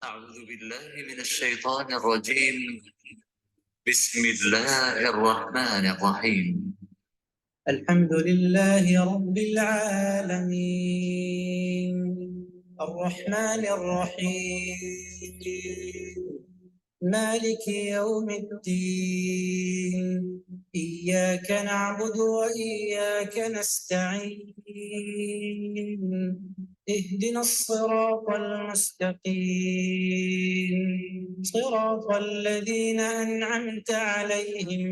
أعوذ بالله من الشيطان الرجيم. بسم الله الرحمن الرحيم. الحمد لله رب العالمين الرحمن الرحيم مالك يوم الدين إياك نعبد وإياك نستعين اهدنا الصراط المستقيم صراط الذين أنعمت عليهم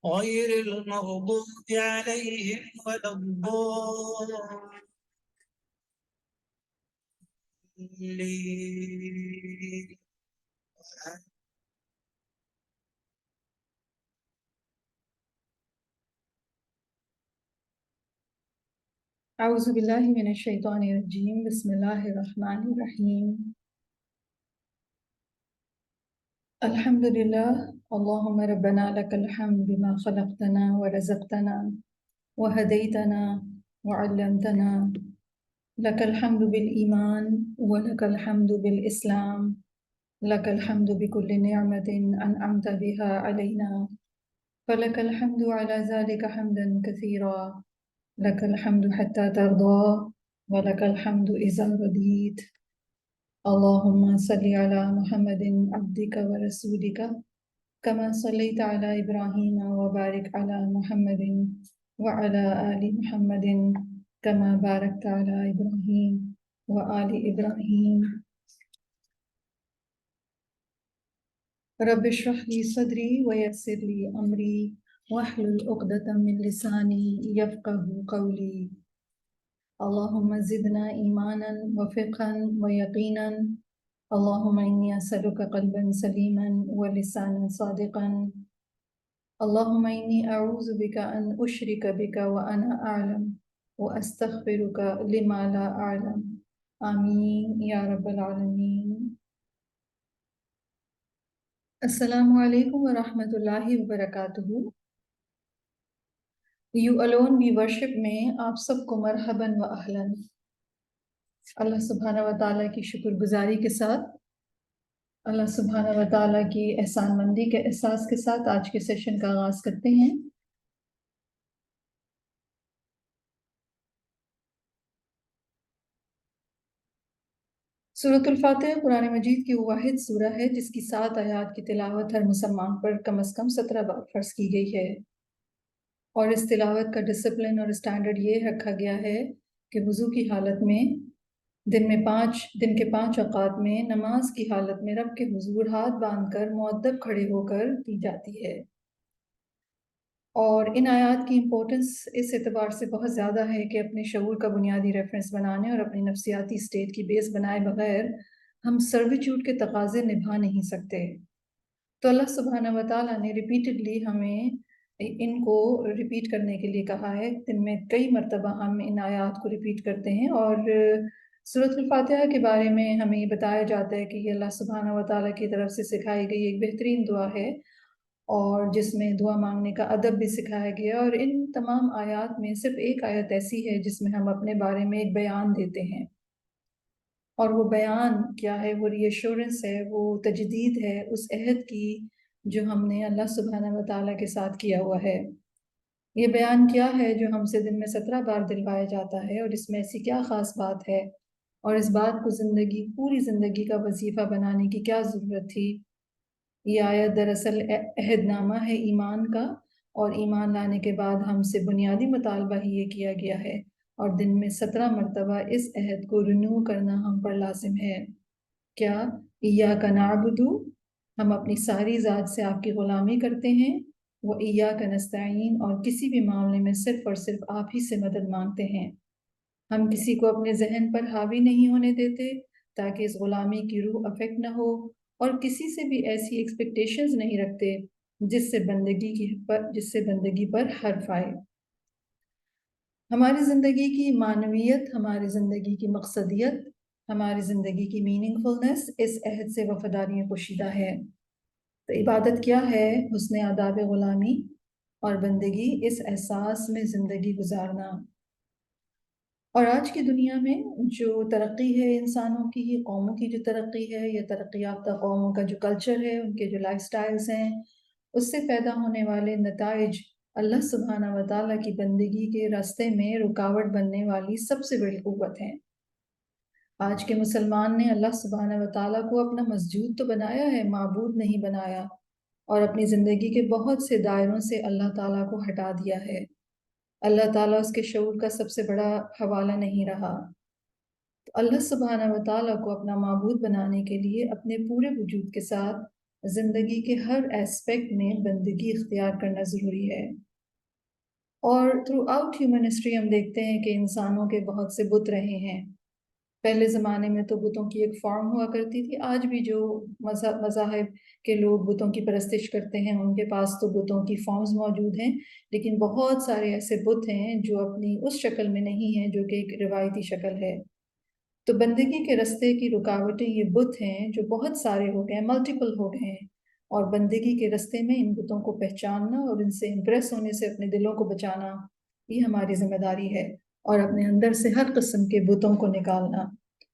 غير المغضوب عليهم ولا الضالين. اعوذ باللہ من الشیطان الرجیم بسم اللہ الرحمن الرحیم الحمد للہ اللہم ربنا لک الحمد بما خلقتنا ورزقتنا وہدیتنا وعلمتنا لک الحمد بالایمان ولک الحمد بالاسلام لک الحمد بكل نعمت انعمت بها علینا فلک الحمد علی ذلک حمدا کثیرا لك الحمد حتى ترضى ولك الحمد إذا رضيت اللهم صل على محمد عبدك ورسولك كما صليت على إبراهيم وبارك على محمد وعلى آل محمد كما باركت على إبراهيم وآل إبراهيم رب اشرح لي صدري ويسر لي أمري واحلل عقدة من لساني يفقه قولي اللهم زدنا إيمانا وفقها ويقينا اللهم إني أسألك قلبا سليما ولسانا صادقا اللهم إني أعوذ بك أن أشرك بك وأنا أعلم وأستغفرك لما لا أعلم آمين يا رب العالمين. السلام علیکم ورحمۃ اللہ وبرکاتہ. یو الون وی ورشپ میں آپ سب کو مرحباً و اہلاً. اللہ سبحانہ و تعالیٰ کی شکر گزاری کے ساتھ، اللہ سبحانہ و تعالیٰ کی احسان مندی کے احساس کے ساتھ آج کے سیشن کا آغاز کرتے ہیں. سورۃ الفاتحہ قرآن مجید کی وہ واحد سورہ ہے جس کی 7 آیات کی تلاوت ہر مسلمان پر کم از کم 17 بار فرض کی گئی ہے، اور اس تلاوت کا ڈسپلن اور اسٹینڈرڈ یہ رکھا گیا ہے کہ وضو کی حالت میں دن کے 5 اوقات میں نماز کی حالت میں رب کے حضور ہاتھ باندھ کر مؤدب کھڑے ہو کر کی جاتی ہے. اور ان آیات کی امپورٹنس اس اعتبار سے بہت زیادہ ہے کہ اپنے شعور کا بنیادی ریفرنس بنانے اور اپنی نفسیاتی اسٹیٹ کی بیس بنائے بغیر ہم سرویچیوڈ کے تقاضے نبھا نہیں سکتے. تو اللہ سبحانہ و تعالیٰ نے ریپیٹڈلی ہمیں ان کو ریپیٹ کرنے کے لیے کہا ہے. دن میں کئی مرتبہ ہم ان آیات کو ریپیٹ کرتے ہیں، اور سورۃ الفاتحہ کے بارے میں ہمیں یہ بتایا جاتا ہے کہ یہ اللہ سبحانہ و تعالیٰ کی طرف سے سکھائی گئی ایک بہترین دعا ہے، اور جس میں دعا مانگنے کا ادب بھی سکھایا گیا. اور ان تمام آیات میں صرف ایک آیت ایسی ہے جس میں ہم اپنے بارے میں ایک بیان دیتے ہیں، اور وہ بیان کیا ہے؟ وہ ری ایشورنس ہے، وہ تجدید ہے اس عہد کی جو ہم نے اللہ سبحانہ و تعالیٰ کے ساتھ کیا ہوا ہے. یہ بیان کیا ہے جو ہم سے دن میں 17 بار دلوایا جاتا ہے، اور اس میں ایسی کیا خاص بات ہے، اور اس بات کو پوری زندگی کا وظیفہ بنانے کی کیا ضرورت تھی؟ یہ آیت دراصل عہد نامہ ہے ایمان کا، اور ایمان لانے کے بعد ہم سے بنیادی مطالبہ ہی یہ کیا گیا ہے، اور دن میں 17 مرتبہ اس عہد کو رینیو کرنا ہم پر لازم ہے. کیا ایاک نعبد، ہم اپنی ساری ذات سے آپ کی غلامی کرتے ہیں، وہ ایاک نستعین، اور کسی بھی معاملے میں صرف اور صرف آپ ہی سے مدد مانگتے ہیں. ہم کسی کو اپنے ذہن پر حاوی نہیں ہونے دیتے تاکہ اس غلامی کی روح افیکٹ نہ ہو، اور کسی سے بھی ایسی ایکسپیکٹیشنز نہیں رکھتے جس سے بندگی پر حرف آئے. ہماری زندگی کی معنویت، ہماری زندگی کی مقصدیت، ہماری زندگی کی میننگ فلنس اس عہد سے وفاداری میں پوشیدہ ہے. تو عبادت کیا ہے؟ حسن آداب غلامی، اور بندگی اس احساس میں زندگی گزارنا. اور آج کی دنیا میں جو ترقی ہے انسانوں کی، قوموں کی جو ترقی ہے یا ترقی یافتہ قوموں کا جو کلچر ہے، ان کے جو لائف سٹائلز ہیں، اس سے پیدا ہونے والے نتائج اللہ سبحانہ و تعالیٰ کی بندگی کے راستے میں رکاوٹ بننے والی سب سے بڑی قوت ہیں۔ آج کے مسلمان نے اللہ سبحانہ و تعالیٰ کو اپنا مسجود تو بنایا ہے، معبود نہیں بنایا، اور اپنی زندگی کے بہت سے دائروں سے اللہ تعالیٰ کو ہٹا دیا ہے۔ اللہ تعالیٰ اس کے شعور کا سب سے بڑا حوالہ نہیں رہا۔ تو اللہ سبحانہ و تعالیٰ کو اپنا معبود بنانے کے لیے اپنے پورے وجود کے ساتھ زندگی کے ہر ایسپیکٹ میں بندگی اختیار کرنا ضروری ہے۔ اور تھرو آؤٹ ہیومن ہسٹری ہم دیکھتے ہیں کہ انسانوں کے بہت سے بت رہے ہیں۔ پہلے زمانے میں تو بتوں کی ایک فارم ہوا کرتی تھی، آج بھی جو مذاہب کے لوگ بتوں کی پرستش کرتے ہیں ان کے پاس تو بتوں کی فارمز موجود ہیں، لیکن بہت سارے ایسے بت ہیں جو اپنی اس شکل میں نہیں ہیں جو کہ ایک روایتی شکل ہے۔ تو بندگی کے راستے کی رکاوٹیں یہ بت ہیں جو بہت سارے ہو گئے ہیں، ملٹیپل ہو گئے ہیں، اور بندگی کے راستے میں ان بتوں کو پہچاننا اور ان سے امپریس ہونے سے اپنے دلوں کو بچانا، یہ ہماری ذمہ داری ہے، اور اپنے اندر سے ہر قسم کے بتوں کو نکالنا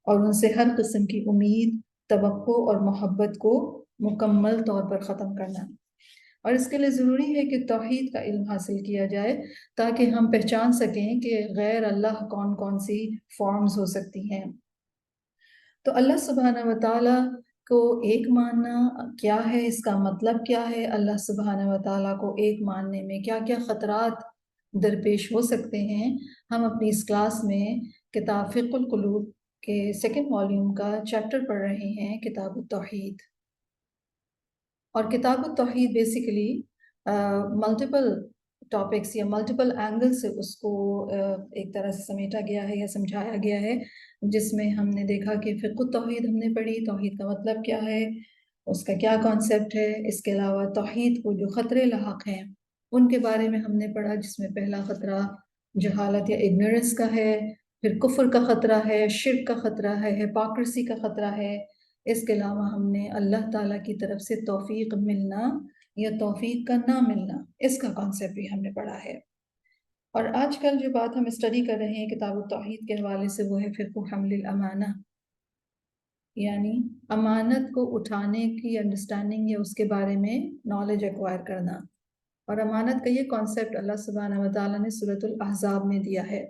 اور ان سے ہر قسم کی امید، توقع اور محبت کو مکمل طور پر ختم کرنا۔ اور اس کے لیے ضروری ہے کہ توحید کا علم حاصل کیا جائے تاکہ ہم پہچان سکیں کہ غیر اللہ کون کون سی فارمز ہو سکتی ہیں۔ تو اللہ سبحانہ و تعالیٰ کو ایک ماننا کیا ہے، اس کا مطلب کیا ہے، اللہ سبحانہ و تعالیٰ کو ایک ماننے میں کیا کیا خطرات درپیش ہو سکتے ہیں، ہم اپنی اس کلاس میں کتاب فقہ القلوب کے 2 والیوم کا چیپٹر پڑھ رہے ہیں، کتاب التوحید۔ اور کتاب التوحید بیسیکلی ملٹیپل ٹاپکس یا ملٹیپل اینگل سے اس کو ایک طرح سے سمیٹا گیا ہے یا سمجھایا گیا ہے، جس میں ہم نے دیکھا کہ فقہ التوحید ہم نے پڑھی، توحید کا مطلب کیا ہے، اس کا کیا کانسیپٹ ہے، اس کے علاوہ توحید کو جو خطرے لاحق ہیں ان کے بارے میں ہم نے پڑھا، جس میں پہلا خطرہ جہالت یا اگنورنس کا ہے، پھر کفر کا خطرہ ہے، شرک کا خطرہ ہے، ہپاکرسی کا خطرہ ہے۔ اس کے علاوہ ہم نے اللہ تعالیٰ کی طرف سے توفیق ملنا یا توفیق کا نہ ملنا، اس کا کانسیپٹ بھی ہم نے پڑھا ہے۔ اور آج کل جو بات ہم اسٹڈی کر رہے ہیں کتاب التوحید کے حوالے سے، وہ ہے فقہ حمل الامانہ، یعنی امانت کو اٹھانے کی انڈرسٹینڈنگ یا اس کے بارے میں نالج ایکوائر کرنا۔ اور امانت کا یہ کانسیپٹ اللہ سبحانہ و تعالیٰ نے سورۃ الاحزاب میں دیا ہے،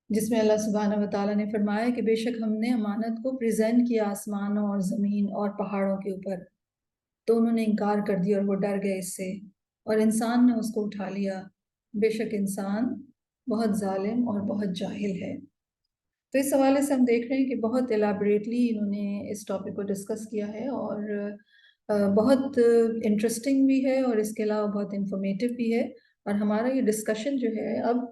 جس میں اللہ سبحانہ و تعالیٰ نے فرمایا کہ بے شک ہم نے امانت کو پریزنٹ کیا آسمانوں اور زمین اور پہاڑوں کے اوپر، تو انہوں نے انکار کر دیا اور وہ ڈر گئے اس سے، اور انسان نے اس کو اٹھا لیا، بے شک انسان بہت ظالم اور بہت جاہل ہے۔ تو اس حوالے سے ہم دیکھ رہے ہیں کہ بہت ایلیبریٹلی انہوں نے اس ٹاپک کو ڈسکس کیا ہے، اور بہت انٹرسٹنگ بھی ہے، اور اس کے علاوہ بہت انفارمیٹیو بھی ہے۔ اور ہمارا یہ ڈسکشن جو ہے اب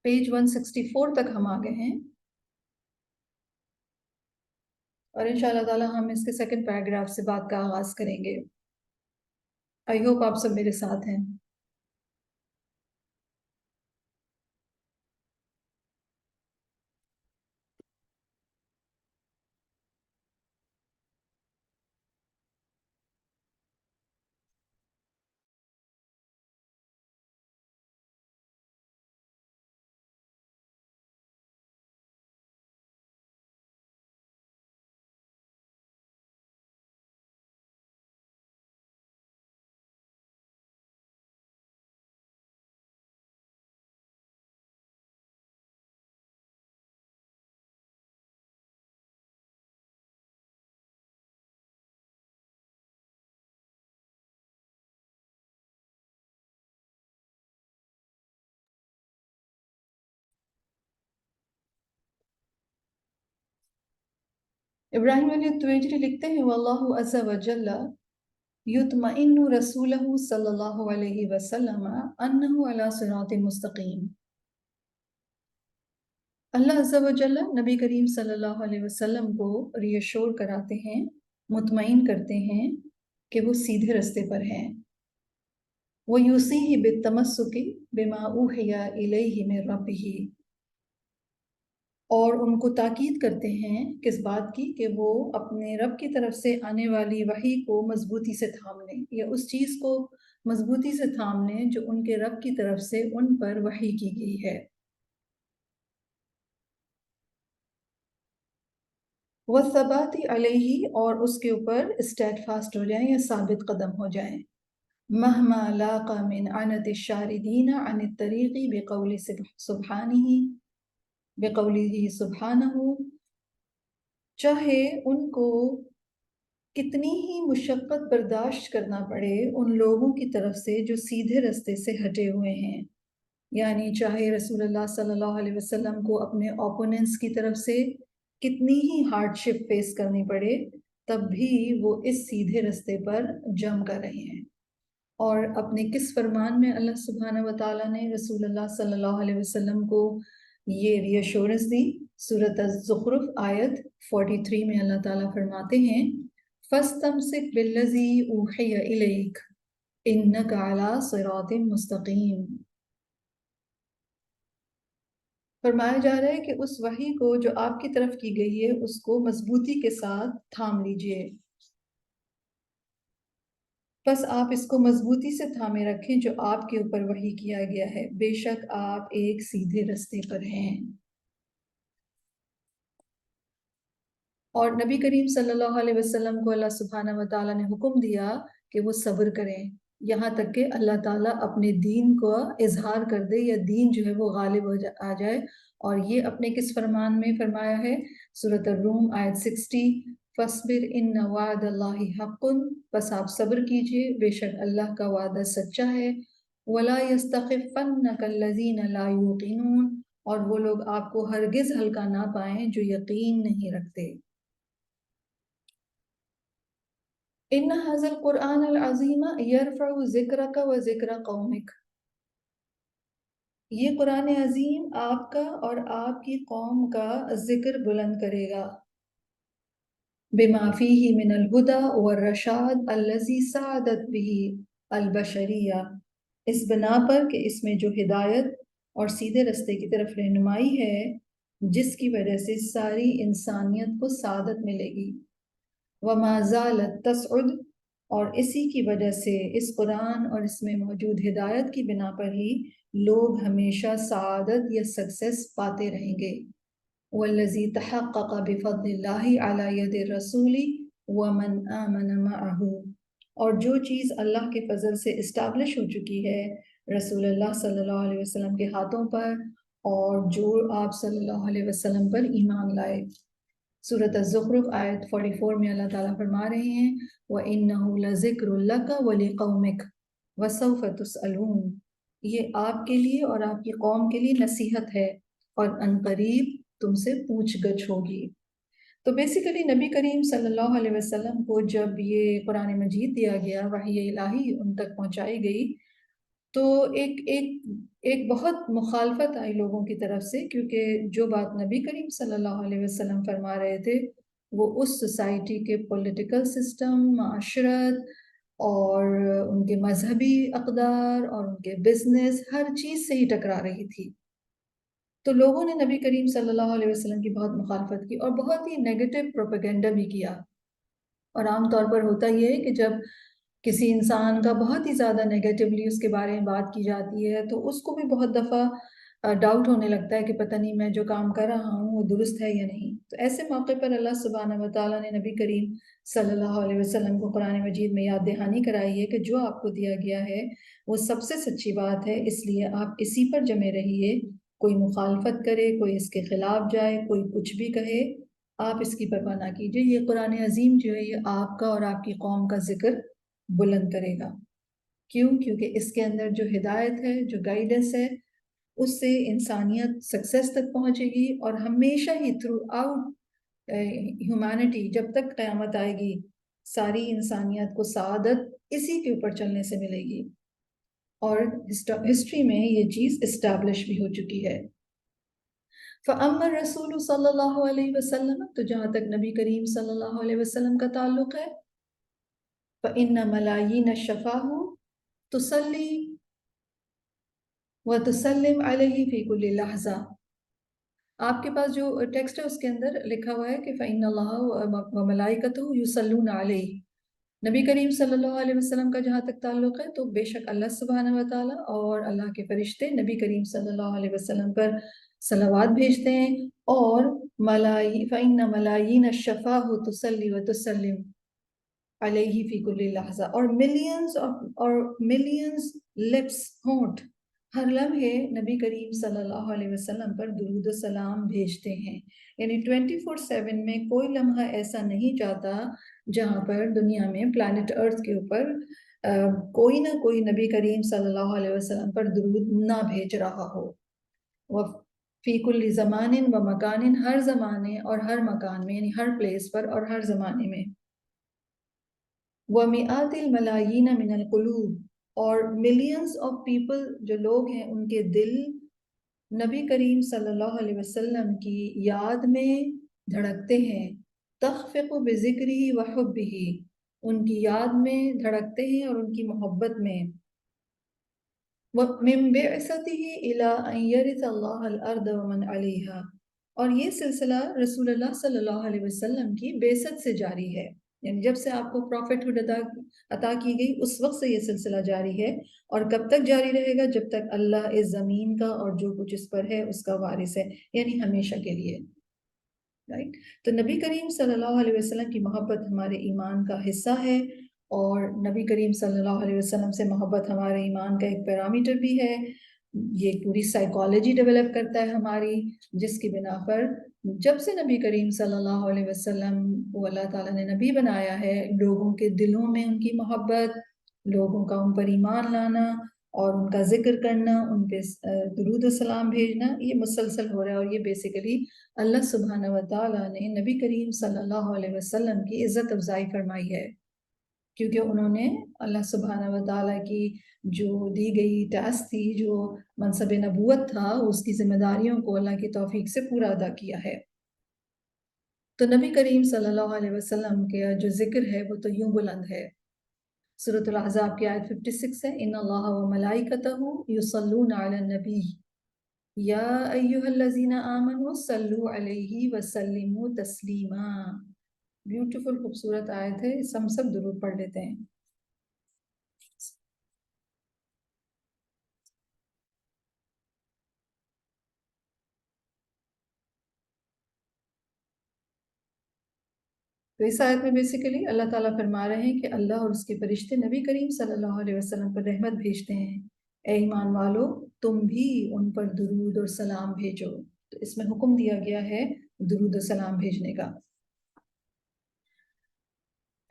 پیج 164 تک ہم آگے ہیں، اور انشاءاللہ تعالی ہم اس کے 2nd پیراگراف سے بات کا آغاز کریں گے۔ آئی ہوپ آپ سب میرے ساتھ ہیں۔ ابراہیم علی التویجری لکھتے ہیں واللہ عز وجل یطمئن رسولہ صلی اللہ علیہ وسلم انہ علی صراط مستقیم۔ اللہ عز وجل نبی کریم صلی اللہ علیہ وسلم کو ریشور کراتے ہیں، مطمئن کرتے ہیں کہ وہ سیدھے رستے پر ہیں۔ وَيُوصِيهِ بِالتَّمَسُّكِ بِمَا أُوحِيَ إِلَيْهِ مِن رَّبِّهِ، اور ان کو تاکید کرتے ہیں کس بات کی کہ وہ اپنے رب کی طرف سے آنے والی وحی کو مضبوطی سے تھام لیں، یا اس چیز کو مضبوطی سے تھام لیں جو ان کے رب کی طرف سے ان پر وحی کی گئی ہے۔ والثبات علیہ، اور اس کے اوپر اسٹیٹ فاسٹ ہو جائیں یا ثابت قدم ہو جائیں۔ مہما لاق من عنت الشاردین عن الطریق بقول بقوله سبحانہ، چاہے ان کو کتنی ہی مشقت برداشت کرنا پڑے ان لوگوں کی طرف سے جو سیدھے رستے سے ہٹے ہوئے ہیں، یعنی چاہے رسول اللہ صلی اللہ علیہ وسلم کو اپنے اوپوننٹس کی طرف سے کتنی ہی ہارڈ شپ فیس کرنی پڑے، تب بھی وہ اس سیدھے رستے پر جم کر رہے ہیں۔ اور اپنے کس فرمان میں اللہ سبحانہ و تعالیٰ نے رسول اللہ صلی اللہ علیہ وسلم کو یہ ری ایشورنس دی؟ سورۃ الزخرف آیت 43 میں اللہ تعالیٰ فرماتے ہیں فَاسْتَمْسِكْ بِالَّذِي أُوحِيَ إِلَيْكَ إِنَّكَ عَلَىٰ صِرَاطٍ مُسْتَقِيمٍ۔ فرمایا جا رہا ہے کہ اس وحی کو جو آپ کی طرف کی گئی ہے اس کو مضبوطی کے ساتھ تھام لیجئے، بس آپ اس کو مضبوطی سے تھامے رکھیں جو آپ کے اوپر وحی کیا گیا ہے، بے شک آپ ایک سیدھے رستے پر ہیں۔ اور نبی کریم صلی اللہ علیہ وسلم کو اللہ سبحانہ و تعالیٰ نے حکم دیا کہ وہ صبر کریں یہاں تک کہ اللہ تعالیٰ اپنے دین کو اظہار کر دے یا دین جو ہے وہ غالب آ جائے، اور یہ اپنے کس فرمان میں فرمایا ہے؟ سورۃ الروم آیت 60 فَاصْبِرْ إِنَّ وَعْدَ اللَّهِ حَقٌّ، بس آپ صبر کیجئے، بے شک اللہ کا وعدہ سچا ہے۔ وَلَا يَسْتَخِفَّنَّكَ الَّذِينَ لَا يُوقِنُونَ، اور وہ لوگ آپ کو ہرگز ہلکا نہ پائیں جو یقین نہیں رکھتے۔ ان هذا القرآن العظیم یرفع ذکرک و ذکر قومک، یہ قرآن عظیم آپ کا اور آپ کی قوم کا ذکر بلند کرے گا۔ بما فیہ من الہدی والرشاد الذی سعدت به البشریہ، اس بنا پر کہ اس میں جو ہدایت اور سیدھے رستے کی طرف رہنمائی ہے جس کی وجہ سے ساری انسانیت کو سعادت ملے گی۔ وما زالت تسعد، اور اسی کی وجہ سے اس قرآن اور اس میں موجود ہدایت کی بنا پر ہی لوگ ہمیشہ سعادت یا سکسیس پاتے رہیں گے۔ والذی تحقق بفضل اللہ علی ید الرسول ومن آمن معہ، اور جو چیز اللہ کے فضل سے اسٹیبلش ہو چکی ہے رسول اللہ صلی اللہ علیہ وسلم کے ہاتھوں پر اور جو آپ صلی اللہ علیہ وسلم پر ایمان لائے۔ سورۃ الزخرف آیت 44 میں اللہ تعالیٰ فرما رہے ہیں وَإِنَّهُ لَذِكْرٌ لَكَ وَلِقَوْمِكَ وَسَوْفَ تُسْأَلُونَ، یہ آپ کے لیے اور آپ کی قوم کے لیے نصیحت ہے اور عنقریب تم سے پوچھ گچھ ہوگی۔ تو بیسیکلی نبی کریم صلی اللہ علیہ وسلم کو جب یہ قرآن مجید دیا گیا، وحی الہی ان تک پہنچائی گئی، تو ایک بہت مخالفت آئی لوگوں کی طرف سے، کیونکہ جو بات نبی کریم صلی اللہ علیہ وسلم فرما رہے تھے وہ اس سوسائٹی کے پولیٹیکل سسٹم، معاشرت اور ان کے مذہبی اقدار اور ان کے بزنس ہر چیز سے ہی ٹکرا رہی تھی۔ تو لوگوں نے نبی کریم صلی اللہ علیہ وسلم کی بہت مخالفت کی اور بہت ہی نیگیٹو پروپیگنڈا بھی کیا۔ اور عام طور پر ہوتا یہ ہے کہ جب کسی انسان کا بہت ہی زیادہ نیگیٹیولی اس کے بارے میں بات کی جاتی ہے تو اس کو بھی بہت دفعہ ڈاؤٹ ہونے لگتا ہے کہ پتہ نہیں میں جو کام کر رہا ہوں وہ درست ہے یا نہیں۔ تو ایسے موقع پر اللہ سبحانہ و تعالیٰ نے نبی کریم صلی اللہ علیہ وسلم کو قرآن مجید میں یاد دہانی کرائی ہے کہ جو آپ کو دیا گیا ہے وہ سب سے سچی بات ہے، اس لیے آپ اسی پر جمے رہیے۔ کوئی مخالفت کرے، کوئی اس کے خلاف جائے، کوئی کچھ بھی کہے، آپ اس کی پرواہ نہ کیجیے۔ یہ قرآن عظیم جو ہے یہ آپ کا اور آپ کی قوم کا ذکر بلند کرے گا۔ کیوں؟ کیونکہ اس کے اندر جو ہدایت ہے، جو گائیڈنس ہے، اس سے انسانیت سکسیس تک پہنچے گی، اور ہمیشہ ہی تھرو آؤٹ ہیومینٹی جب تک قیامت آئے گی ساری انسانیت کو سعادت اسی کے اوپر چلنے سے ملے گی، اور ہسٹری میں یہ چیز اسٹیبلش بھی ہو چکی ہے۔ فَأَمَّا الرَّسُولُ صلی اللہ علیہ وسلم، تو جہاں تک نبی کریم صلی اللہ علیہ وسلم کا تعلق ہے، فَإِنَّ مَلَائِينَ الشَّفَاهُ تُصَلِّي وَتُسَلِّمْ عَلَيْهِ فِي كُلِّ لَحْظَةٍ، آپ کے پاس جو ٹیکسٹ ہے اس کے اندر لکھا ہوا ہے کہ فَإِنَّ اللَّهَ وَمَلَائِكَتُهُ يُصَلُّونَ عَلَيْهِ، نبی کریم صلی اللہ علیہ وسلم کا جہاں تک تعلق ہے تو بے شک اللہ سبحانہ و تعالیٰ اور اللہ کے فرشتے نبی کریم صلی اللہ علیہ وسلم پر صلوات بھیجتے ہیں، اور فَإِنَّ مَلَائِينَ الشَّفَاهُ تُصَلِّي وَتُسَلِّمُ علیہ فی کل لحظہ، اور ملینز لپس ہونٹ ہر لمحے نبی کریم صلی اللہ علیہ وسلم پر درود و سلام بھیجتے ہیں. یعنی 24/7 میں کوئی لمحہ ایسا نہیں جاتا جہاں پر دنیا میں پلانٹ ارتھ کے اوپر کوئی نہ کوئی نبی کریم صلی اللہ علیہ وسلم پر درود نہ بھیج رہا ہو. فی کل زمان و مکان، ہر زمانے اور ہر مکان میں، یعنی ہر پلیس پر اور ہر زمانے میں. وَمِئَاتِ الْمَلَائِينَ مِنَ الْقُلُوبِ، اور ملینز آف پیپل جو لوگ ہیں ان کے دل نبی کریم صلی اللہ علیہ وسلم کی یاد میں دھڑکتے ہیں. تخفق بذکرہ وحبہ، ان کی یاد میں دھڑکتے ہیں اور ان کی محبت میں. وَمِن بِعْثَتِهِ إِلَىٰ أَن يَرِثَ اللَّهَ الْأَرْضَ وَمَنْ عَلَيْهَا، اور یہ سلسلہ رسول اللہ صلی اللہ علیہ وسلم کی بعثت سے جاری ہے. یعنی جب سے آپ کو پروفٹ ہوڈ عطا کی گئی اس وقت سے یہ سلسلہ جاری ہے، اور کب تک جاری رہے گا؟ جب تک اللہ اس زمین کا اور جو کچھ اس پر ہے اس کا وارث ہے، یعنی ہمیشہ کے لیے. رائٹ؟ تو نبی کریم صلی اللہ علیہ وسلم کی محبت ہمارے ایمان کا حصہ ہے، اور نبی کریم صلی اللہ علیہ وسلم سے محبت ہمارے ایمان کا ایک پیرامیٹر بھی ہے. یہ پوری سائیکالوجی ڈیولپ کرتا ہے ہماری، جس کی بنا پر جب سے نبی کریم صلی اللہ علیہ وسلم کو اللہ تعالیٰ نے نبی بنایا ہے، لوگوں کے دلوں میں ان کی محبت، لوگوں کا ان پر ایمان لانا اور ان کا ذکر کرنا، ان پہ درود و سلام بھیجنا، یہ مسلسل ہو رہا ہے. اور یہ بیسیکلی اللہ سبحانہ و تعالیٰ نے نبی کریم صلی اللہ علیہ وسلم کی عزت افزائی فرمائی ہے، کیونکہ انہوں نے اللہ سبحانہ و تعالیٰ کی جو دی گئی ٹاسک تھی، جو منصب نبوت تھا، اس کی ذمہ داریوں کو اللہ کی توفیق سے پورا ادا کیا ہے. تو نبی کریم صلی اللہ علیہ وسلم کا جو ذکر ہے وہ تو یوں بلند ہے. سورۃ الاحزاب کی آیت 56 ہے، ان اللہ و ملائکتہ یصلون علی النبی یا ایھا الذین آمنوا صلوا علیہ وسلموا تسلیما. بیوٹیفل خوبصورت آیت ہے، اس ہم سب درود پڑھ لیتے ہیں. تو اس آیت میں بیسیکلی اللہ تعالیٰ فرما رہے ہیں کہ اللہ اور اس کے فرشتے نبی کریم صلی اللہ علیہ وسلم پر رحمت بھیجتے ہیں. اے ایمان والو، تم بھی ان پر درود اور سلام بھیجو. تو اس میں حکم دیا گیا ہے درود و سلام بھیجنے کا.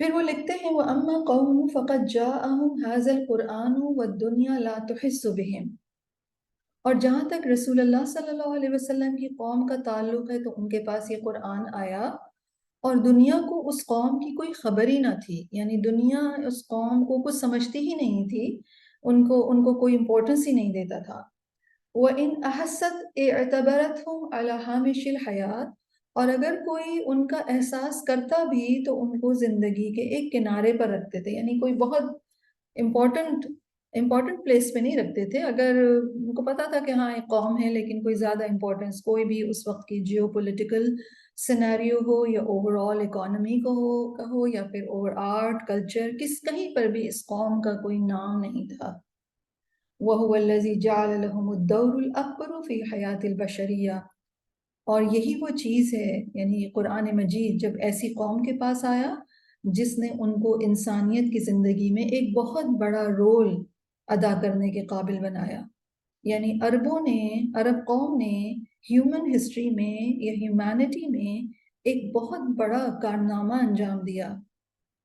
پھر وہ لکھتے ہیں وَأَمَّا قَوْمُ فَقَدْ جَاءَهُمْ هَذَا الْقُرْآنُ وَالدُّنْيَا لَا تُحِسُّ بِهِمْ، اور جہاں تک رسول اللہ صلی اللہ علیہ وسلم کی قوم کا تعلق ہے تو ان کے پاس یہ قرآن آیا اور دنیا کو اس قوم کی کوئی خبر ہی نہ تھی. یعنی دنیا اس قوم کو کچھ سمجھتی ہی نہیں تھی، ان کو کوئی امپورٹنس ہی نہیں دیتا تھا. وَإِنْ أَحَسَّتْ اعْتَبَرَتْهُمْ عَلَى هَامِشِ الْحَيَاةِ، اور اگر کوئی ان کا احساس کرتا بھی تو ان کو زندگی کے ایک کنارے پر رکھتے تھے، یعنی کوئی بہت امپورٹنٹ پلیس پہ نہیں رکھتے تھے. اگر ان کو پتا تھا کہ ہاں ایک قوم ہے، لیکن کوئی زیادہ امپورٹنس کوئی بھی اس وقت کی جیو پولیٹیکل سینیریو ہو یا اوور آل اکانومی کو ہو یا پھر اوور آرٹ کلچر، کہیں پر بھی اس قوم کا کوئی نام نہیں تھا. وَهُوَ الَّذِي جَعَلَ لَهُمُ الدَّوْرُ الْأَكْبَرُ فِي حَيَاةِ الْبَشَرِيَّةِ، اور یہی وہ چیز ہے، یعنی قرآن مجید جب ایسی قوم کے پاس آیا جس نے ان کو انسانیت کی زندگی میں ایک بہت بڑا رول ادا کرنے کے قابل بنایا. یعنی عرب قوم نے ہیومن ہسٹری میں یا ہیومینٹی میں ایک بہت بڑا کارنامہ انجام دیا،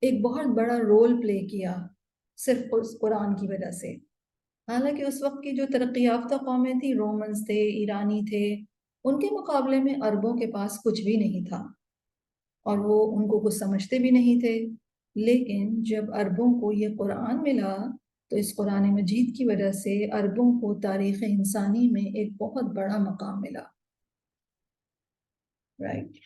ایک بہت بڑا رول پلے کیا صرف اس قرآن کی وجہ سے. حالانکہ اس وقت کی جو ترقی یافتہ قومیں تھیں، رومنز تھے، ایرانی تھے، ان کے مقابلے میں عربوں کے پاس کچھ بھی نہیں تھا اور وہ ان کو کچھ سمجھتے بھی نہیں تھے. لیکن جب عربوں کو یہ قرآن ملا تو اس قرآن مجید کی وجہ سے عربوں کو تاریخ انسانی میں ایک بہت بڑا مقام ملا. رائٹ؟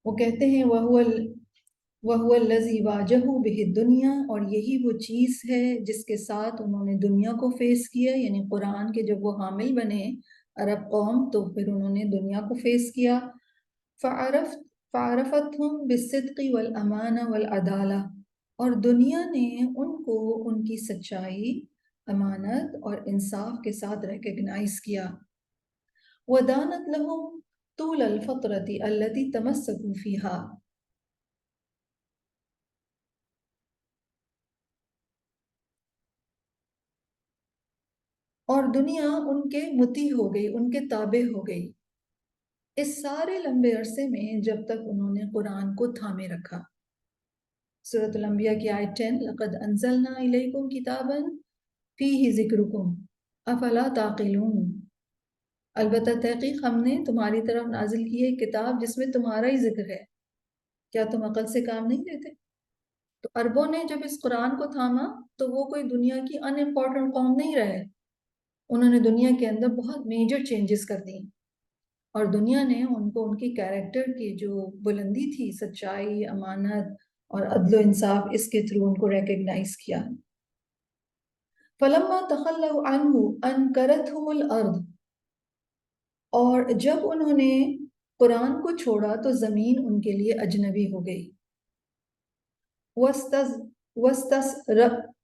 وہ کہتے ہیں وَهُوَ الَّذِي وَاجَهُ بِهِ الدُّنْيَا، اور یہی وہ چیز ہے جس کے ساتھ انہوں نے دنیا کو فیس کیا. یعنی قرآن کے جب وہ حامل بنے عرب قوم، تو پھر انہوں نے دنیا کو فیس کیا. فعرفتہم بالصدق والامانہ والعدالہ، اور دنیا نے ان کو ان کی سچائی، امانت اور انصاف کے ساتھ ریکگنائز کیا. ودانت لہم طول الفترۃ التي تمسکوا فیہا، اور دنیا ان کے مطیع ہو گئی، ان کے تابع ہو گئی اس سارے لمبے عرصے میں جب تک انہوں نے قرآن کو تھامے رکھا. سورۃ الانبیاء کی آیت 10، لقد انزلنا الیکم کتابا فیہ ذکرکم افلا تعقلون. البتہ تحقیق ہم نے تمہاری طرف نازل کی ہے کتاب جس میں تمہارا ہی ذکر ہے، کیا تم عقل سے کام نہیں لیتے؟ تو عربوں نے جب اس قرآن کو تھاما تو وہ کوئی دنیا کی ان امپورٹنٹ قوم نہیں رہے، انہوں نے دنیا کے اندر بہت میجر چینجز کر دی، اور دنیا نے ان کو ان کی کیریکٹر کی جو بلندی تھی، سچائی، امانت اور عدل و انصاف، اس کے تھرو ان کو ریکگنائز کیا. فلما تخلوا عنہ انکرتہم الارض، اور جب انہوں نے قرآن کو چھوڑا تو زمین ان کے لیے اجنبی ہو گئی.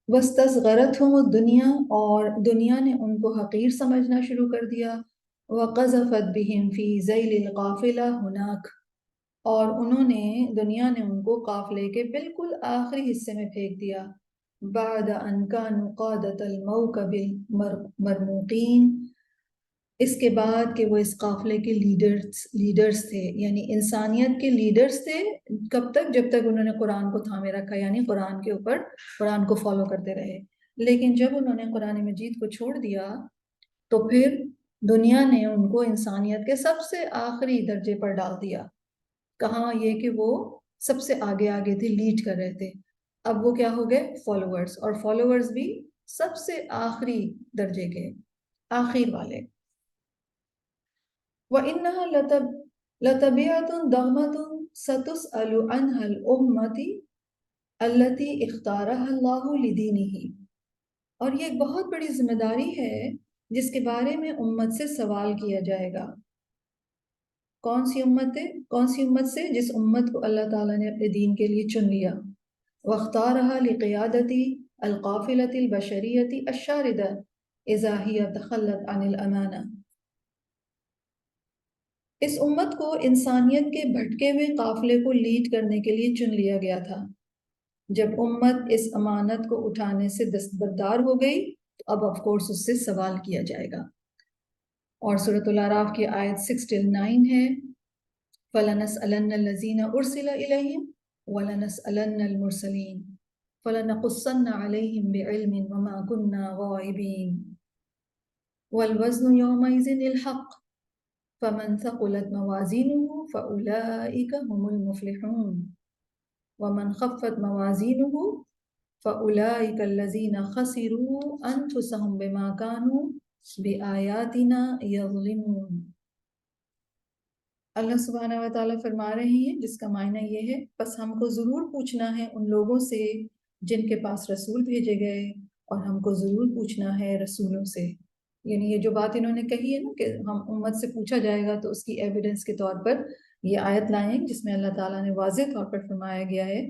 واستصغرتہم الدنیا، اور دنیا نے ان کو حقیر سمجھنا شروع کر دیا. وقذفت بہم فی ذیل القافلہ ہناک، اور انہوں نے دنیا نے ان کو قافلے کے بالکل آخری حصے میں پھینک دیا. بعد ان کانوا قادۃ الموکب المرموقین، اس کے بعد کہ وہ اس قافلے کے لیڈرز تھے، یعنی انسانیت کے لیڈرز تھے. کب تک؟ جب تک انہوں نے قرآن کو تھامے رکھا، یعنی قرآن کے اوپر قرآن کو فالو کرتے رہے. لیکن جب انہوں نے قرآن مجید کو چھوڑ دیا تو پھر دنیا نے ان کو انسانیت کے سب سے آخری درجے پر ڈال دیا. کہاں؟ یہ کہ وہ سب سے آگے آگے تھے، لیڈ کر رہے تھے. اب وہ کیا ہو گئے؟ فالوورز، اور فالوورز بھی سب سے آخری درجے کے، آخر والے. وَإِنَّهَا لَتَبِعَةٌ ضَخْمَةٌ سَتُسْأَلُ عَنْهَا الْأُمَّةِ الَّتِي اخْتَارَهَا اللَّهُ لِدِينِهِ، اور یہ ایک بہت بڑی ذمہ داری ہے جس کے بارے میں امت سے سوال کیا جائے گا. کون سی امت ہے؟ کون سی امت سے؟ جس امت کو اللہ تعالیٰ نے اپنے دین کے لیے چن لیا. وَاخْتَارَهَا لِقِيَادَةِ الْقَافِلَةِ الْبَشَرِيَّةِ الشَّارِدَةِ إِذَا هِيَ تَخَلَّتْ عَنِ الْأَمَانَةِ، اس امت کو انسانیت کے بھٹکے ہوئے قافلے کو لیڈ کرنے کے لیے چن لیا گیا تھا. جب امت اس امانت کو اٹھانے سے دستبردار ہو گئی تو اب آف کورس اس سے سوال کیا جائے گا. اور سورۃ الاعراف کی آیت 69 ہے، فَلَنَسْأَلَنَّ الَّذِينَ أُرْسِلَ إِلَيْهِمْ وَلَنَسْأَلَنَّ الْمُرْسَلِينَ فَلَنَقُصَّنَّ عَلَيْهِمْ بِعِلْمٍ وَمَا كُنَّا غَائِبِينَ وَالْوَزْنُ يَوْمَئِذٍ الْحَقُّ فَمَنْ ثَقُلَتْ مَوَازِينُهُ فَأُولَئِكَ هُمُ الْمُفْلِحُونَ وَمَنْ خَفَّتْ مَوَازِينُهُ فَأُولَئِكَ الَّذِينَ خَسِرُوا أَنفُسَهُمْ بِمَا كَانُوا بِآيَاتِنَا يَظْلِمُونَ. اللہ سبحانہ و تعالیٰ فرما رہے ہیں، جس کا معنی یہ ہے، بس ہم کو ضرور پوچھنا ہے ان لوگوں سے جن کے پاس رسول بھیجے گئے، اور ہم کو ضرور پوچھنا ہے رسولوں سے. یعنی یہ جو بات انہوں نے کہی ہے نا کہ ہم امت سے پوچھا جائے گا، تو اس کی ایویڈنس کے طور پر یہ آیت لائیں جس میں اللہ تعالیٰ نے واضح طور پر فرمایا گیا ہے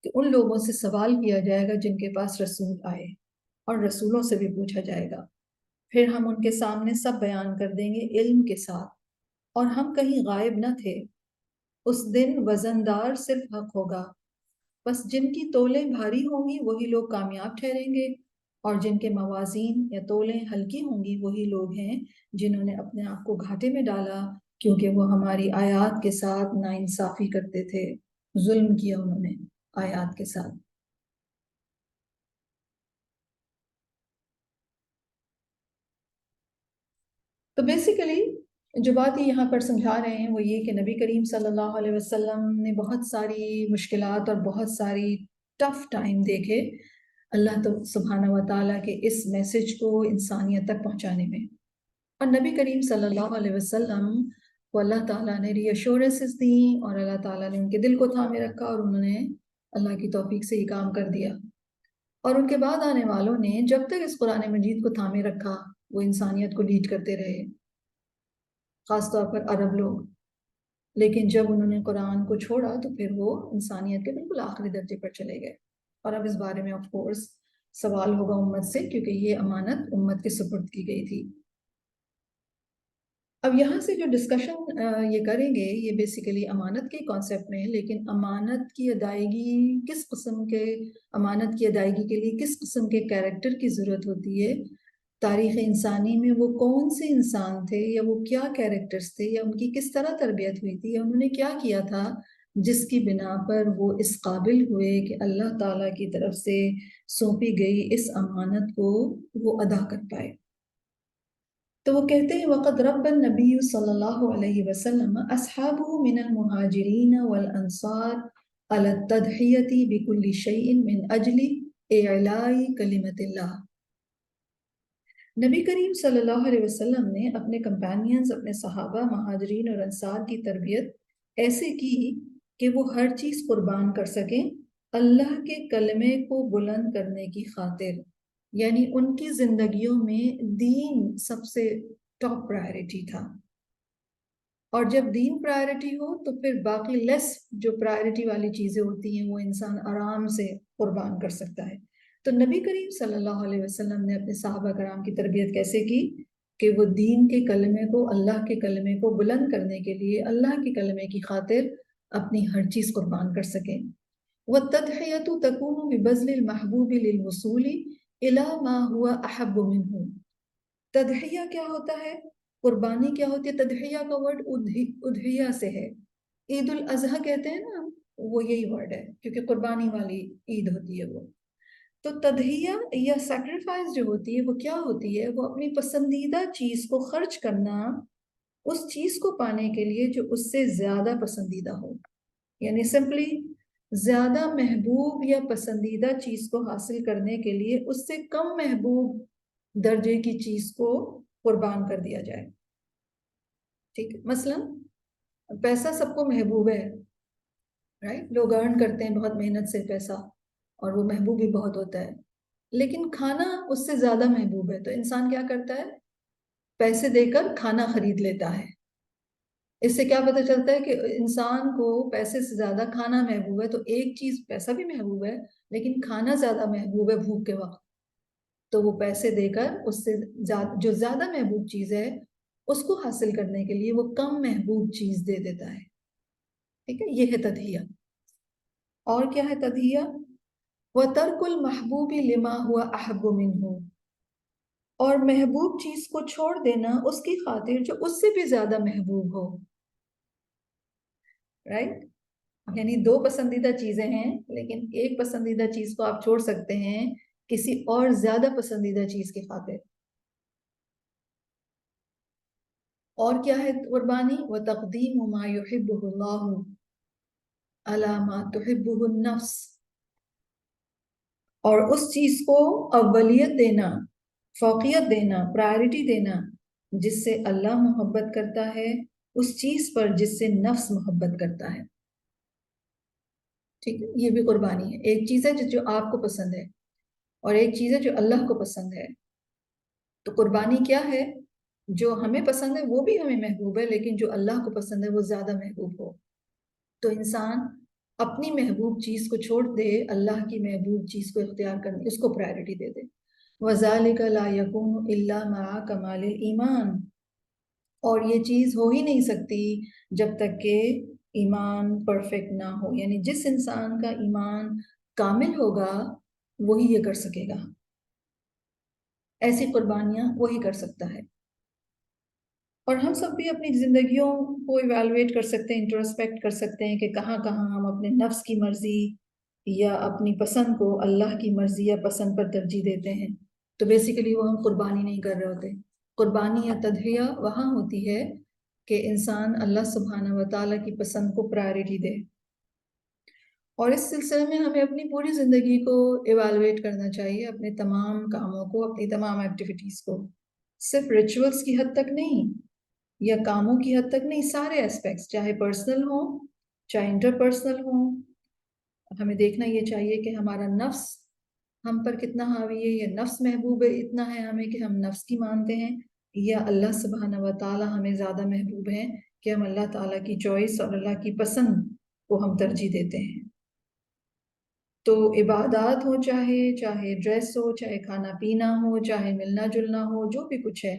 کہ ان لوگوں سے سوال کیا جائے گا جن کے پاس رسول آئے، اور رسولوں سے بھی پوچھا جائے گا. پھر ہم ان کے سامنے سب بیان کر دیں گے علم کے ساتھ، اور ہم کہیں غائب نہ تھے. اس دن وزندار صرف حق ہوگا، بس جن کی تولیں بھاری ہوں گی وہی لوگ کامیاب ٹھہریں گے، اور جن کے موازین یا تولیں ہلکی ہوں گی وہی لوگ ہیں جنہوں نے اپنے آپ کو گھاٹے میں ڈالا، کیونکہ وہ ہماری آیات کے ساتھ ناانصافی کرتے تھے، ظلم کیا انہوں نے آیات کے ساتھ. تو بیسیکلی جو بات یہ یہاں پر سمجھا رہے ہیں وہ یہ کہ نبی کریم صلی اللہ علیہ وسلم نے بہت ساری مشکلات اور بہت ساری ٹف ٹائم دیکھے اللہ تو سبحانہ و تعالیٰ کے اس میسج کو انسانیت تک پہنچانے میں. اور نبی کریم صلی اللہ علیہ وسلم کو اللہ تعالیٰ نے ری ایشورنسز دیں، اور اللہ تعالیٰ نے ان کے دل کو تھامے رکھا، اور انہوں نے اللہ کی توفیق سے یہ کام کر دیا. اور ان کے بعد آنے والوں نے جب تک اس قرآن مجید کو تھامے رکھا وہ انسانیت کو لیڈ کرتے رہے. خاص طور پر عرب لوگ. لیکن جب انہوں نے قرآن کو چھوڑا تو پھر وہ انسانیت کے بالکل آخری درجے پر چلے گئے. اور اب اس بارے میں آف کورس سوال ہوگا امت سے، کیونکہ یہ امانت امت کے سپرد کی گئی تھی. اب یہاں سے جو ڈسکشن یہ کریں گے یہ بیسیکلی امانت کے کانسیپٹ میں ہے، لیکن امانت کی ادائیگی کس قسم کے، امانت کی ادائیگی کے لیے کس قسم کے کیریکٹر کی ضرورت ہوتی ہے، تاریخ انسانی میں وہ کون سے انسان تھے، یا وہ کیا کیریکٹرز تھے، یا ان کی کس طرح تربیت ہوئی تھی، یا انہوں نے کیا کیا تھا جس کی بنا پر وہ اس قابل ہوئے کہ اللہ تعالیٰ کی طرف سے سونپی گئی اس امانت کو وہ ادا کر پائے. تو وہ کہتے ہیں وقد رب النبی صلی اللہ علیہ وسلم اصحابہ من المہاجرین والانصار علی التضحیۃ بکل شیء من اجل اعلاء کلمۃ اللہ. نبی کریم صلی اللہ علیہ وسلم نے اپنے کمپینینز، اپنے صحابہ مہاجرین اور انصار کی تربیت ایسے کی کہ وہ ہر چیز قربان کر سکیں اللہ کے کلمے کو بلند کرنے کی خاطر. یعنی ان کی زندگیوں میں دین سب سے ٹاپ پرائرٹی تھا، اور جب دین پرائرٹی ہو تو پھر باقی لیس جو پرائرٹی والی چیزیں ہوتی ہیں وہ انسان آرام سے قربان کر سکتا ہے. تو نبی کریم صلی اللہ علیہ وسلم نے اپنے صحابہ کرام کی تربیت کیسے کی کہ وہ دین کے کلمے کو، اللہ کے کلمے کو بلند کرنے کے لیے اللہ کے کلمے کی خاطر اپنی ہر چیز قربان کر سکیں. وَالتَّضْحِيَةُ تَكُونُ بِبَذْلِ الْمَحْبُوبِ لِلْوُصُولِ إِلَى مَا هُوَ أَحَبُّ مِنْهُ. تضحیہ کیا ہوتا ہے، قربانی کیا ہوتی ہے؟ تضحیہ کا ورڈ ادھیہ سے ہے. عید الاضحیٰ کہتے ہیں نا، وہ یہی ورڈ ہے کیونکہ قربانی والی عید ہوتی ہے وہ. تو تضحیہ یا سیکریفائس جو ہوتی ہے وہ کیا ہوتی ہے؟ وہ اپنی پسندیدہ چیز کو خرچ کرنا اس چیز کو پانے کے لیے جو اس سے زیادہ پسندیدہ ہو. یعنی سمپلی زیادہ محبوب یا پسندیدہ چیز کو حاصل کرنے کے لیے اس سے کم محبوب درجے کی چیز کو قربان کر دیا جائے. ٹھیک ہے، مثلا پیسہ سب کو محبوب ہے، رائٹ؟ لوگ ارن کرتے ہیں بہت محنت سے پیسہ اور وہ محبوب بھی بہت ہوتا ہے، لیکن کھانا اس سے زیادہ محبوب ہے. تو انسان کیا کرتا ہے؟ پیسے دے کر کھانا خرید لیتا ہے. اس سے کیا پتہ چلتا ہے کہ انسان کو پیسے سے زیادہ کھانا محبوب ہے. تو ایک چیز پیسہ بھی محبوب ہے لیکن کھانا زیادہ محبوب ہے بھوک کے وقت، تو وہ پیسے دے کر اس سے جو زیادہ محبوب چیز ہے اس کو حاصل کرنے کے لیے وہ کم محبوب چیز دے دیتا ہے. ٹھیک ہے، یہ ہے تضحیہ. اور کیا ہے تضحیہ؟ وَتَرْكُ الْمَحْبُوبِ لِمَا هُوَ أَحَبُّ مِنْهُ. اور محبوب چیز کو چھوڑ دینا اس کی خاطر جو اس سے بھی زیادہ محبوب ہو. رائٹ؟ یعنی دو پسندیدہ چیزیں ہیں لیکن ایک پسندیدہ چیز کو آپ چھوڑ سکتے ہیں کسی اور زیادہ پسندیدہ چیز کی خاطر. اور کیا ہے قربانی؟ وَتَقْدِيمُ مَا يُحِبُّهُ اللَّهُ عَلَى مَا تُحِبُّهُ النَّفْسِ. اور اس چیز کو اولیت دینا، فوقیت دینا، پرائرٹی دینا جس سے اللہ محبت کرتا ہے اس چیز پر جس سے نفس محبت کرتا ہے. ٹھیک ہے، یہ بھی قربانی ہے. ایک چیز ہے جو آپ کو پسند ہے اور ایک چیز ہے جو اللہ کو پسند ہے. تو قربانی کیا ہے؟ جو ہمیں پسند ہے وہ بھی ہمیں محبوب ہے، لیکن جو اللہ کو پسند ہے وہ زیادہ محبوب ہو. تو انسان اپنی محبوب چیز کو چھوڑ دے، اللہ کی محبوب چیز کو اختیار کرنے، اس کو پرائرٹی دے دے. وَذَلِكَ لَا يَكُونُ إِلَّا مَعَ كَمَالِ الْإِيمَانِ. اور یہ چیز ہو ہی نہیں سکتی جب تک کہ ایمان پرفیکٹ نہ ہو. یعنی جس انسان کا ایمان کامل ہوگا وہی یہ کر سکے گا، ایسی قربانیاں وہی کر سکتا ہے. اور ہم سب بھی اپنی زندگیوں کو ایویلویٹ کر سکتے ہیں، انٹروسپیکٹ کر سکتے ہیں کہ کہاں کہاں ہم اپنے نفس کی مرضی یا اپنی پسند کو اللہ کی مرضی یا پسند پر ترجیح دیتے ہیں. تو بیسیکلی وہ ہم قربانی نہیں کر رہے ہوتے. قربانی یا تضحیہ وہاں ہوتی ہے کہ انسان اللہ سبحانہ و تعالیٰ کی پسند کو پرائرٹی دے. اور اس سلسلے میں ہمیں اپنی پوری زندگی کو ایویلویٹ کرنا چاہیے، اپنے تمام کاموں کو، اپنی تمام ایکٹیویٹیز کو. صرف ریچولز کی حد تک نہیں یا کاموں کی حد تک نہیں، سارے ایسپیکٹس، چاہے پرسنل ہوں چاہے انٹر پرسنل ہوں. ہمیں دیکھنا یہ چاہیے کہ ہمارا نفس ہم پر کتنا حاوی ہے، یا نفس محبوب ہے اتنا ہے ہمیں کہ ہم نفس کی مانتے ہیں، یا اللہ سبحانہ و تعالیٰ ہمیں زیادہ محبوب ہیں کہ ہم اللہ تعالیٰ کی چوائس اور اللہ کی پسند کو ہم ترجیح دیتے ہیں؟ تو عبادات ہو، چاہے ڈریس ہو، چاہے کھانا پینا ہو، چاہے ملنا جلنا ہو، جو بھی کچھ ہے،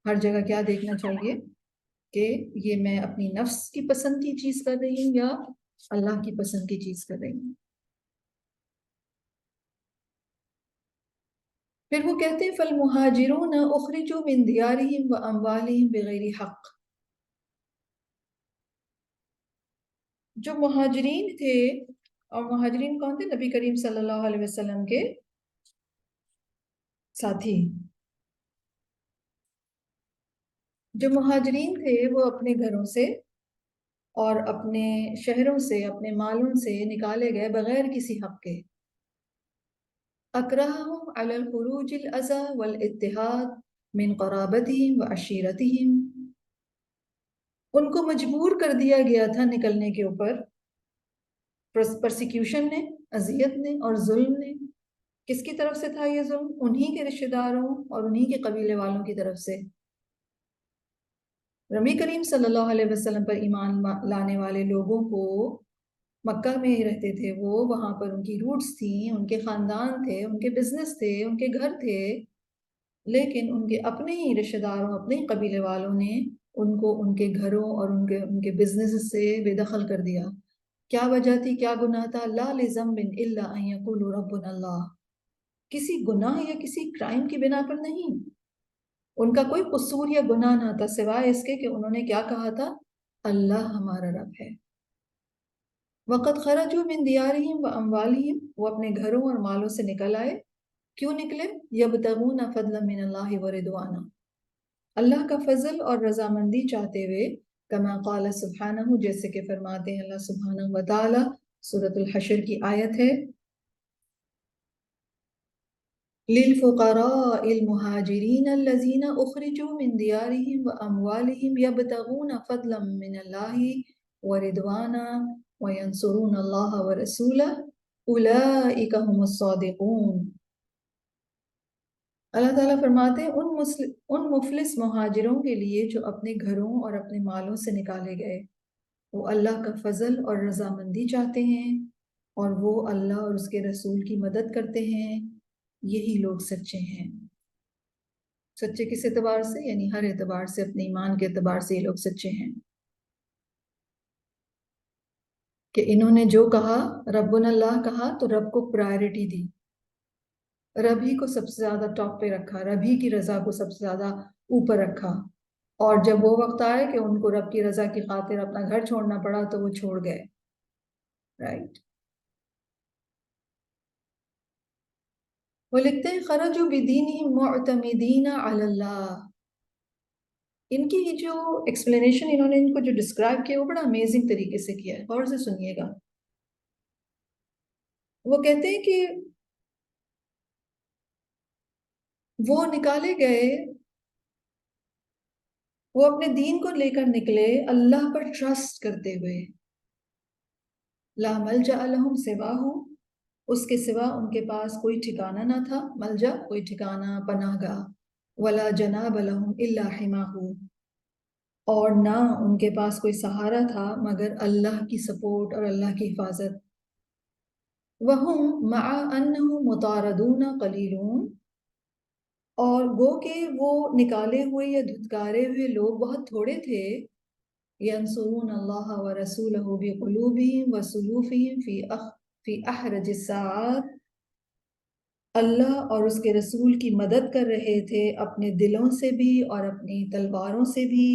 ہر جگہ کیا دیکھنا چاہیے کہ یہ میں اپنی نفس کی پسند کی چیز کر رہی ہوں یا اللہ کی پسند کی چیز کر رہی ہوں۔ پھر وہ کہتے ہیں فَالْمُهَاجِرُونَ أُخْرِجُوا مِنْ دِيَارِهِمْ وَأَمْوَالِهِمْ بِغَيْرِ حَقٍّ، جو مہاجرین تھے، اور مہاجرین کون تھے؟ نبی کریم صلی اللہ علیہ وسلم کے ساتھی۔ جو مہاجرین تھے وہ اپنے گھروں سے اور اپنے شہروں سے، اپنے مالوں سے نکالے گئے بغیر کسی حق کے۔ اکرہہم علی الخروج الاذى والاتحاد من قرابتہم وعشیرتہم، ان کو مجبور کر دیا گیا تھا نکلنے کے اوپر، پرسیکیوشن نے، اذیت نے اور ظلم نے۔ کس کی طرف سے تھا یہ ظلم؟ انہی کے رشتہ داروں اور انہی کے قبیلے والوں کی طرف سے۔ نبی کریم صلی اللہ علیہ وسلم پر ایمان لانے والے لوگوں کو مکہ میں ہی رہتے تھے، وہ وہاں پر ان کی روٹس تھیں، ان کے خاندان تھے، ان کے بزنس تھے، ان کے گھر تھے، لیکن ان کے اپنے ہی رشتہ داروں، اپنے ہی قبیلے والوں نے ان کو ان کے گھروں اور ان کے بزنس سے بے دخل کر دیا۔ کیا وجہ تھی؟ کیا گناہ تھا؟ لا لذنب الا ان یقولوا ربنا اللہ، کسی گناہ یا کسی کرائم کی بنا پر نہیں، ان کا کوئی قصور یا گناہ نہ تھا سوائے اس کے کہ انہوں نے کیا کہا تھا؟ اللہ ہمارا رب ہے۔ وقد خرجوا من دیارہم واموالہم، وہ اپنے گھروں اور مالوں سے نکل آئے۔ کیوں نکلے؟ یبتغون فضلا من اللہ ورضوانا، اللہ کا فضل اور رضامندی چاہتے ہوئے، کما قال سبحانہ، جیسے کہ فرماتے ہیں اللہ سبحانہ و تعالی، سورۃ الحشر کی آیت ہے، للفقراء المہاجرین الذین اخرجوا من دیارہم واموالہم یبتغون فضلا من اللہ ورضوانا وینصرون اللہ ورسولہ اولئک هم الصادقون۔ اللہ تعالیٰ فرماتے ہیں ان مفلس مہاجروں کے لیے جو اپنے گھروں اور اپنے مالوں سے نکالے گئے، وہ اللہ کا فضل اور رضامندی چاہتے ہیں اور وہ اللہ اور اس کے رسول کی مدد کرتے ہیں، یہی لوگ سچے ہیں۔ سچے کس اعتبار سے؟ یعنی ہر اعتبار سے، اپنے ایمان کے اعتبار سے یہ لوگ سچے ہیں کہ انہوں نے جو کہا، ربنا اللہ کہا تو رب کو پرائرٹی دی، رب ہی کو سب سے زیادہ ٹاپ پہ رکھا، رب ہی کی رضا کو سب سے زیادہ اوپر رکھا، اور جب وہ وقت آئے کہ ان کو رب کی رضا کی خاطر اپنا گھر چھوڑنا پڑا تو وہ چھوڑ گئے، رائٹ۔ وہ لکھتے ہیں خرجوا بدینہم معتمدین علی اللہ، ان کی جو ایکسپلینیشن انہوں نے ان کو جو ڈسکرائب کیا وہ بڑا امیزنگ طریقے سے کیا ہے، غور سے سنیے گا۔ وہ کہتے ہیں کہ وہ نکالے گئے، وہ اپنے دین کو لے کر نکلے اللہ پر ٹرسٹ کرتے ہوئے، لا ملجأ لہم سواہ، اس کے سوا ان کے پاس کوئی ٹھکانہ نہ تھا، ملجا کوئی ٹھکانہ، پناہ گاہ، ولا جناب لہم الا حماہ، اور نہ ان کے پاس کوئی سہارا تھا مگر اللہ کی سپورٹ اور اللہ کی حفاظت۔ وَهُمْ مَعَ أَنَّهُمْ مُطَارَدُونَ قَلِيلُونَ، اور گو کہ وہ نکالے ہوئے یا دھتکارے ہوئے لوگ بہت تھوڑے تھے، يَنْصُرُونَ اللَّهَ وَرَسُولَهُ بِقُلُوبِهِمْ وَسُيُوفِهِمْ فِي أَحْرَجِ السَّاعَاتِ، اللہ اور اس کے رسول کی مدد کر رہے تھے اپنے دلوں سے بھی اور اپنی تلواروں سے بھی،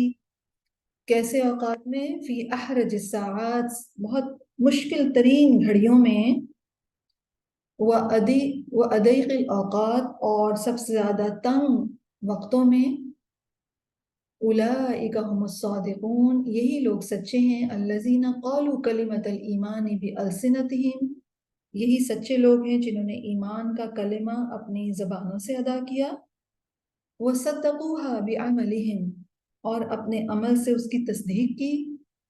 کیسے اوقات میں؟ فی احرج الساعات، بہت مشکل ترین گھڑیوں میں، وَأَضَيْقِ الْأَوْقَاتِ، اور سب سے زیادہ تنگ وقتوں میں، اولئک هم الصادقون، یہی لوگ سچے ہیں، الذین قالوا کلمۃ الایمان بألسنتہم، یہی سچے لوگ ہیں جنہوں نے ایمان کا کلمہ اپنی زبانوں سے ادا کیا، وصدقوها بعملہم، اور اپنے عمل سے اس کی تصدیق کی،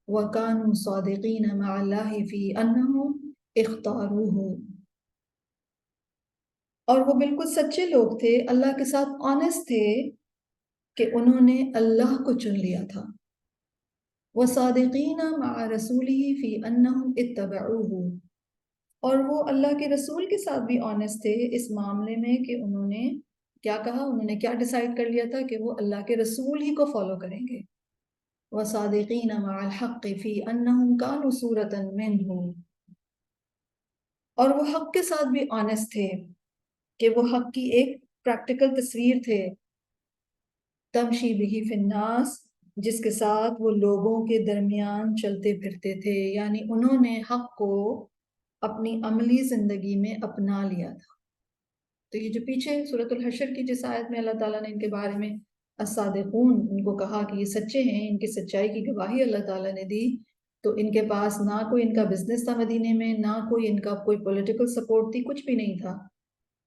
وَكَانُوا صَادِقِينَ مَعَ اللَّهِ فِي أَنَّهُمْ اخْتَارُوهُ، اور وہ بالکل سچے لوگ تھے، اللہ کے ساتھ آنےسٹ تھے کہ انہوں نے اللہ کو چن لیا تھا. وَصَادِقِينَ مَعَ رَسُولِهِ فِي أَنَّهُمْ اتَّبَعُوهُ، اور وہ اللہ کے رسول کے ساتھ بھی آنیسٹ تھے اس معاملے میں کہ انہوں نے کیا کہا، انہوں نے کیا ڈیسائیڈ کر لیا تھا کہ وہ اللہ کے رسول ہی کو فالو کریں گے. وَصَادِقِينَ مَعَ الْحَقِّ فِي أَنَّهُمْ كَانُوا سُورَةً مِّنْهُ، اور وہ حق کے ساتھ بھی آنیسٹ تھے کہ وہ حق کی ایک پریکٹیکل تصویر تھے. تمشی بہی فی الناس، جس کے ساتھ وہ لوگوں کے درمیان چلتے پھرتے تھے، یعنی انہوں نے حق کو اپنی عملی زندگی میں اپنا لیا تھا. تو یہ جو پیچھے سورۃ الحشر کی جس آیت میں اللہ تعالیٰ نے ان کے بارے میں الصادقون ان کو کہا کہ یہ سچے ہیں، ان کی سچائی کی گواہی اللہ تعالیٰ نے دی، تو ان کے پاس نہ کوئی ان کا بزنس تھا مدینے میں، نہ کوئی ان کا کوئی پولیٹیکل سپورٹ تھی، کچھ بھی نہیں تھا.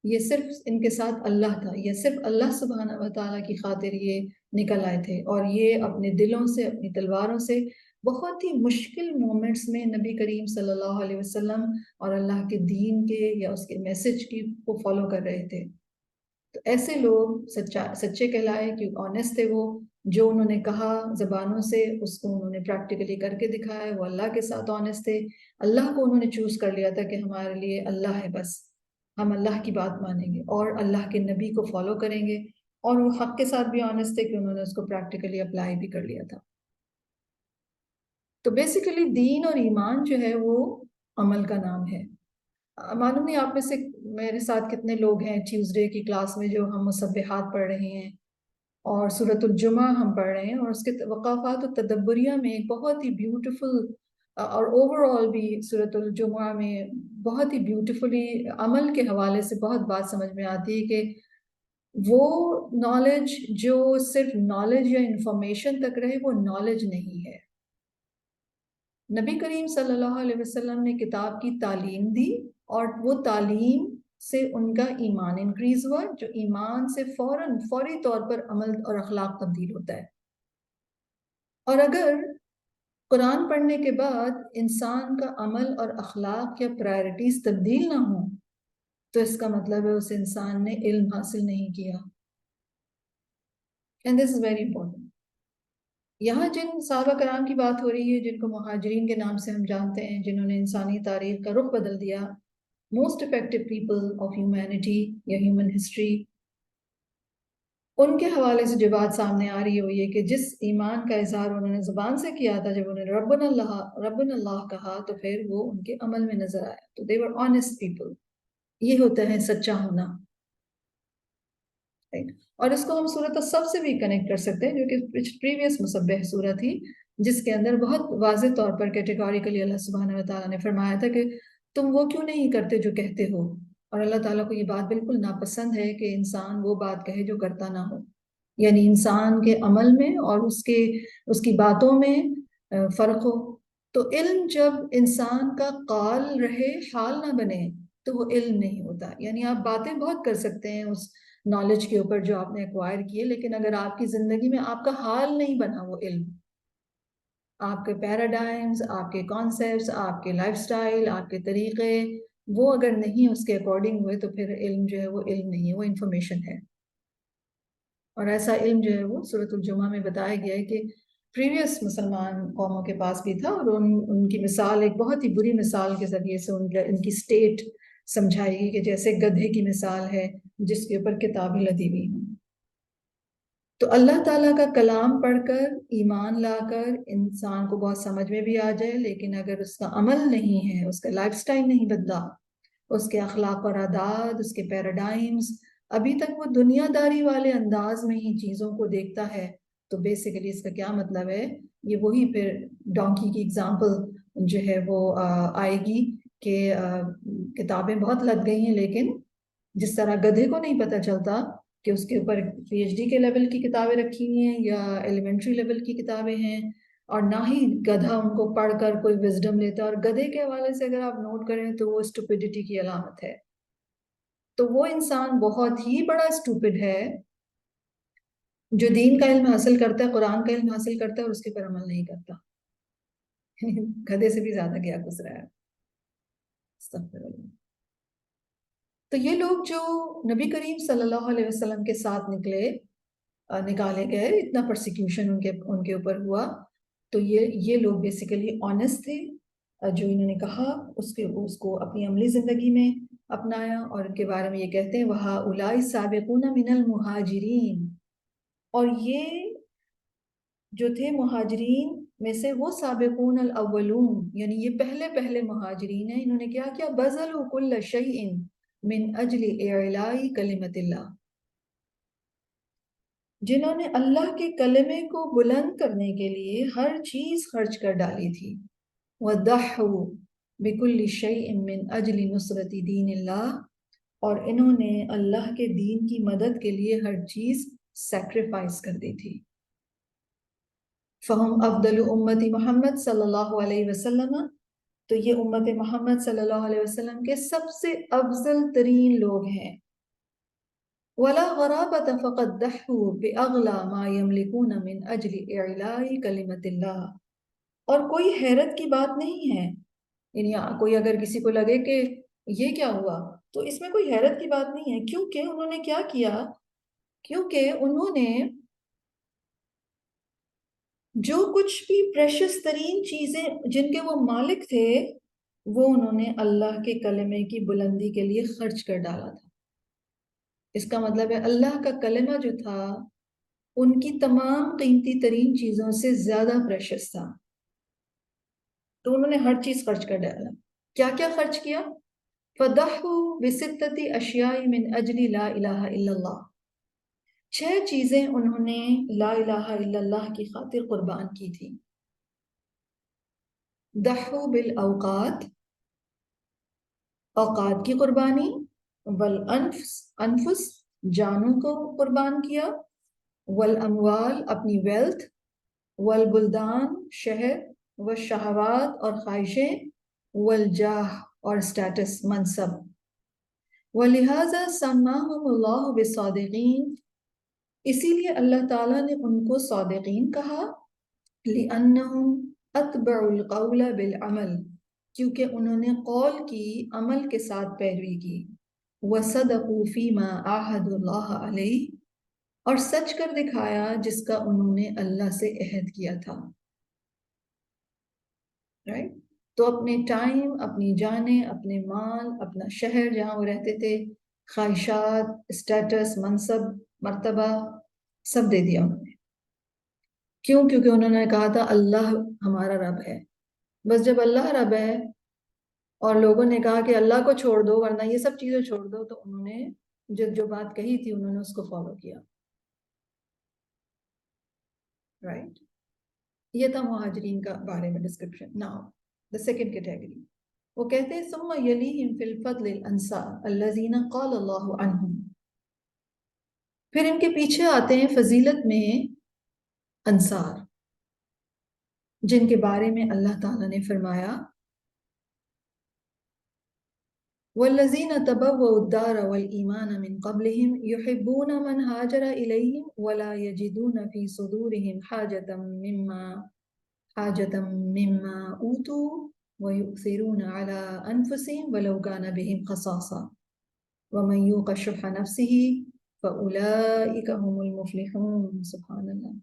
یہ صرف ان کے ساتھ اللہ تھا، یہ صرف اللہ سبحانہ و تعالیٰ کی خاطر یہ نکل آئے تھے، اور یہ اپنے دلوں سے، اپنی تلواروں سے بہت ہی مشکل مومنٹس میں نبی کریم صلی اللہ علیہ وسلم اور اللہ کے دین کے یا اس کے میسج کی کو فالو کر رہے تھے. تو ایسے لوگ سچے کہلائے کہ آنیسٹ تھے، وہ جو انہوں نے کہا زبانوں سے اس کو انہوں نے پریکٹیکلی کر کے دکھایا. وہ اللہ کے ساتھ آنیسٹ تھے، اللہ کو انہوں نے چوز کر لیا تھا کہ ہمارے لیے اللہ ہے، بس ہم اللہ کی بات مانیں گے اور اللہ کے نبی کو فالو کریں گے. اور وہ حق کے ساتھ بھی آنیسٹ تھے کہ انہوں نے اس کو پریکٹیکلی اپلائی بھی کر لیا تھا. تو بیسیکلی دین اور ایمان جو ہے وہ عمل کا نام ہے. معلوم نہیں آپ میں سے میرے ساتھ کتنے لوگ ہیں ٹیوزڈے کی کلاس میں جو ہم مسبحات پڑھ رہے ہیں اور سورۃ الجمعہ ہم پڑھ رہے ہیں، اور اس کے وقافات و تدبریہ میں ایک بہت ہی بیوٹیفل، اور اوور آل بھی سورۃ الجمعہ میں بہت ہی بیوٹیفلی عمل کے حوالے سے بہت بات سمجھ میں آتی ہے کہ وہ نالج جو صرف نالج یا انفارمیشن تک رہے وہ نالج نہیں ہے. نبی کریم صلی اللہ علیہ وسلم نے کتاب کی تعلیم دی، اور وہ تعلیم سے ان کا ایمان انکریز ہوا، جو ایمان سے فوری طور پر عمل اور اخلاق تبدیل ہوتا ہے. اور اگر قرآن پڑھنے کے بعد انسان کا عمل اور اخلاق یا پرائرٹیز تبدیل نہ ہوں تو اس کا مطلب ہے اس انسان نے علم حاصل نہیں کیا. And this is very important. یہاں جن صحابہ کرام کی بات ہو رہی ہے جن کو مہاجرین کے نام سے ہم جانتے ہیں، جنہوں نے انسانی تاریخ کا رخ بدل دیا، most effective people of humanity یا ہیومن ہسٹری، ان کے حوالے سے جو بات سامنے آ رہی ہے وہ یہ کہ جس ایمان کا اظہار انہوں نے زبان سے کیا تھا، جب انہوں نے ربنا اللہ کہا تو پھر وہ ان کے عمل میں نظر آیا. تو they were honest people. یہ ہوتا ہے سچا ہونا. اور اس کو ہم سورۃ الصف سے بھی کنیکٹ کر سکتے ہیں، جو کہ پریویس مسبح سورہ تھی، جس کے اندر بہت واضح طور پر کیٹیگوریکلی اللہ سبحانہ و تعالیٰ نے فرمایا تھا کہ تم وہ کیوں نہیں کرتے جو کہتے ہو. اور اللہ تعالیٰ کو یہ بات بالکل ناپسند ہے کہ انسان وہ بات کہے جو کرتا نہ ہو. یعنی انسان کے عمل میں اور اس کی باتوں میں فرق ہو. تو علم جب انسان کا قال رہے، حال نہ بنے، تو وہ علم نہیں ہوتا. یعنی آپ باتیں بہت کر سکتے ہیں اس نالج کے اوپر جو آپ نے ایکوائر کیے، لیکن اگر آپ کی زندگی میں آپ کا حال نہیں بنا وہ علم، آپ کے پیراڈائمز، آپ کے کانسیپٹس، آپ کے لائف سٹائل، آپ کے طریقے وہ اگر نہیں اس کے اکارڈنگ ہوئے تو پھر علم جو ہے وہ علم نہیں ہے، وہ انفارمیشن ہے. اور ایسا علم جو ہے وہ سورۃ الجمعہ میں بتایا گیا ہے کہ پریویس مسلمان قوموں کے پاس بھی تھا، اور ان کی مثال ایک بہت ہی بری مثال کے ذریعے سے ان کی سٹیٹ سمجھائی گئی کہ جیسے گدھے کی مثال ہے جس کے اوپر کتابیں لدی ہوئی ہیں. تو اللہ تعالیٰ کا کلام پڑھ کر ایمان لا کر انسان کو بہت سمجھ میں بھی آ جائے، لیکن اگر اس کا عمل نہیں ہے، اس کا لائف سٹائل نہیں بدلا، اس کے اخلاق اور عادات، اس کے پیراڈائمز ابھی تک وہ دنیا داری والے انداز میں ہی چیزوں کو دیکھتا ہے، تو بیسیکلی اس کا کیا مطلب ہے؟ یہ وہی پھر ڈونکی کی اگزامپل جو ہے وہ آئے گی کہ کتابیں بہت لد گئی ہیں، لیکن جس طرح گدھے کو نہیں پتہ چلتا کہ اس کے اوپر پی ایچ ڈی کے لیول کی کتابیں رکھی ہوئی ہیں یا ایلیمنٹری لیول کی کتابیں ہیں، اور نہ ہی گدھا ان کو پڑھ کر کوئی وزڈم لیتا ہے. اور گدھے کے حوالے سے اگر آپ نوٹ کریں تو وہ اسٹوپیڈیٹی کی علامت ہے. تو وہ انسان بہت ہی بڑا اسٹوپڈ ہے جو دین کا علم حاصل کرتا ہے، قرآن کا علم حاصل کرتا ہے اور اس کے پر عمل نہیں کرتا. گدھے سے بھی زیادہ گیا گزرا ہے. استغفر اللہ. تو یہ لوگ جو نبی کریم صلی اللہ علیہ وسلم کے ساتھ نکلے نکالے گئے، اتنا پرسیکیوشن ان کے اوپر ہوا. تو یہ لوگ بیسیکلی آنیسٹ تھے، جو انہوں نے کہا اس کو اپنی عملی زندگی میں اپنایا. اور ان کے بارے میں یہ کہتے ہیں وَهَؤُلَاءِ السَّابِقُونَ مِنَ الْمُهَاجِرِينَ، اور یہ جو تھے مہاجرین میں سے وہ سابقون الاولون، یعنی یہ پہلے مہاجرین ہیں. انہوں نے کیا کیا؟ بذلوا کل شیء من اجل اعلاء کلمت اللہ، جنہوں نے اللہ کے کلمے کو بلند کرنے کے لیے ہر چیز خرچ کر ڈالی تھی. وضحوا بكل شيء من اجل نصرت دین اللہ، اور انہوں نے اللہ کے دین کی مدد کے لیے ہر چیز سیکریفائس کر دی تھی. فہم افضل امت محمد صلی اللہ علیہ وسلم، تو یہ امت محمد صلی اللہ علیہ وسلم کے سب سے افضل ترین لوگ ہیں. ولا غرابة فقد ضحوا بأغلى ما يملكون من اجل اعلاء کلمت اللہ، اور کوئی حیرت کی بات نہیں ہے، یعنی کوئی اگر کسی کو لگے کہ یہ کیا ہوا تو اس میں کوئی حیرت کی بات نہیں ہے، کیونکہ انہوں نے کیا کیا؟ کیونکہ انہوں نے جو کچھ بھی پریشس ترین چیزیں جن کے وہ مالک تھے وہ انہوں نے اللہ کے کلمے کی بلندی کے لیے خرچ کر ڈالا تھا. اس کا مطلب ہے اللہ کا کلمہ جو تھا ان کی تمام قیمتی ترین چیزوں سے زیادہ پریشس تھا، تو انہوں نے ہر چیز خرچ کر ڈالا. کیا کیا خرچ کیا؟ فَضَحُوا بِسِتَّةِ أَشْيَاءٍ مِنْ أَجْلِ لَا إِلَهَ إِلَّا اللَّهِ، 6 چیزیں انہوں نے لا الہ الا اللہ کی خاطر قربان کی تھی. ضحوا بالاوقات، اوقات کی قربانی، والانفس، جانوں کو قربان کیا، والاموال، اپنی ویلتھ، والبلدان، شہر، والشہوات، اور خواہشیں، والجاہ، اور سٹیٹس، منصب. ولہذا سماہم اللہ بالصادقین، اسی لیے اللہ تعالیٰ نے ان کو صادقین کہا. لأنہم اتبعوا القول بالعمل، کیونکہ انہوں نے قول کی عمل کے ساتھ پیروی کی. وصدقوا فیما عاہدوا اللہ علیہ، اور سچ کر دکھایا جس کا انہوں نے اللہ سے عہد کیا تھا. رائٹ؟ تو اپنے ٹائم، اپنی جانیں، اپنے مال، اپنا شہر جہاں وہ رہتے تھے، خواہشات، اسٹیٹس، منصب، مرتبہ، سب دے دیا انہوں نے. کیوں؟ کیونکہ انہوں نے کہا تھا اللہ ہمارا رب ہے. بس جب اللہ رب ہے اور لوگوں نے کہا کہ اللہ کو چھوڑ دو ورنہ یہ سب چیزیں چھوڑ دو، تو انہوں نے جو بات کہی تھی انہوں نے اس کو فالو کیا. رائٹ؟ یہ تھا مہاجرین کا بارے میں description. Now the second category، وہ کہتے ہیں ثم یلیہم فی الفضل الانصار الذین قال اللہ عنہم، پھر ان کے پیچھے آتے ہیں فضیلت میں انصار جن کے بارے میں اللہ تعالیٰ نے فرمایا والذین تبوؤوا الدار والایمان من قبلہم یحبون من ہاجر الیہم ولا یجدون فی صدورہم حاجة مما اوتوا ويؤثرون على انفسهم ولو كان بهم خصاصة ومن يوق شح نفسه فأولئك هم المفلحون. سبحان اللہ.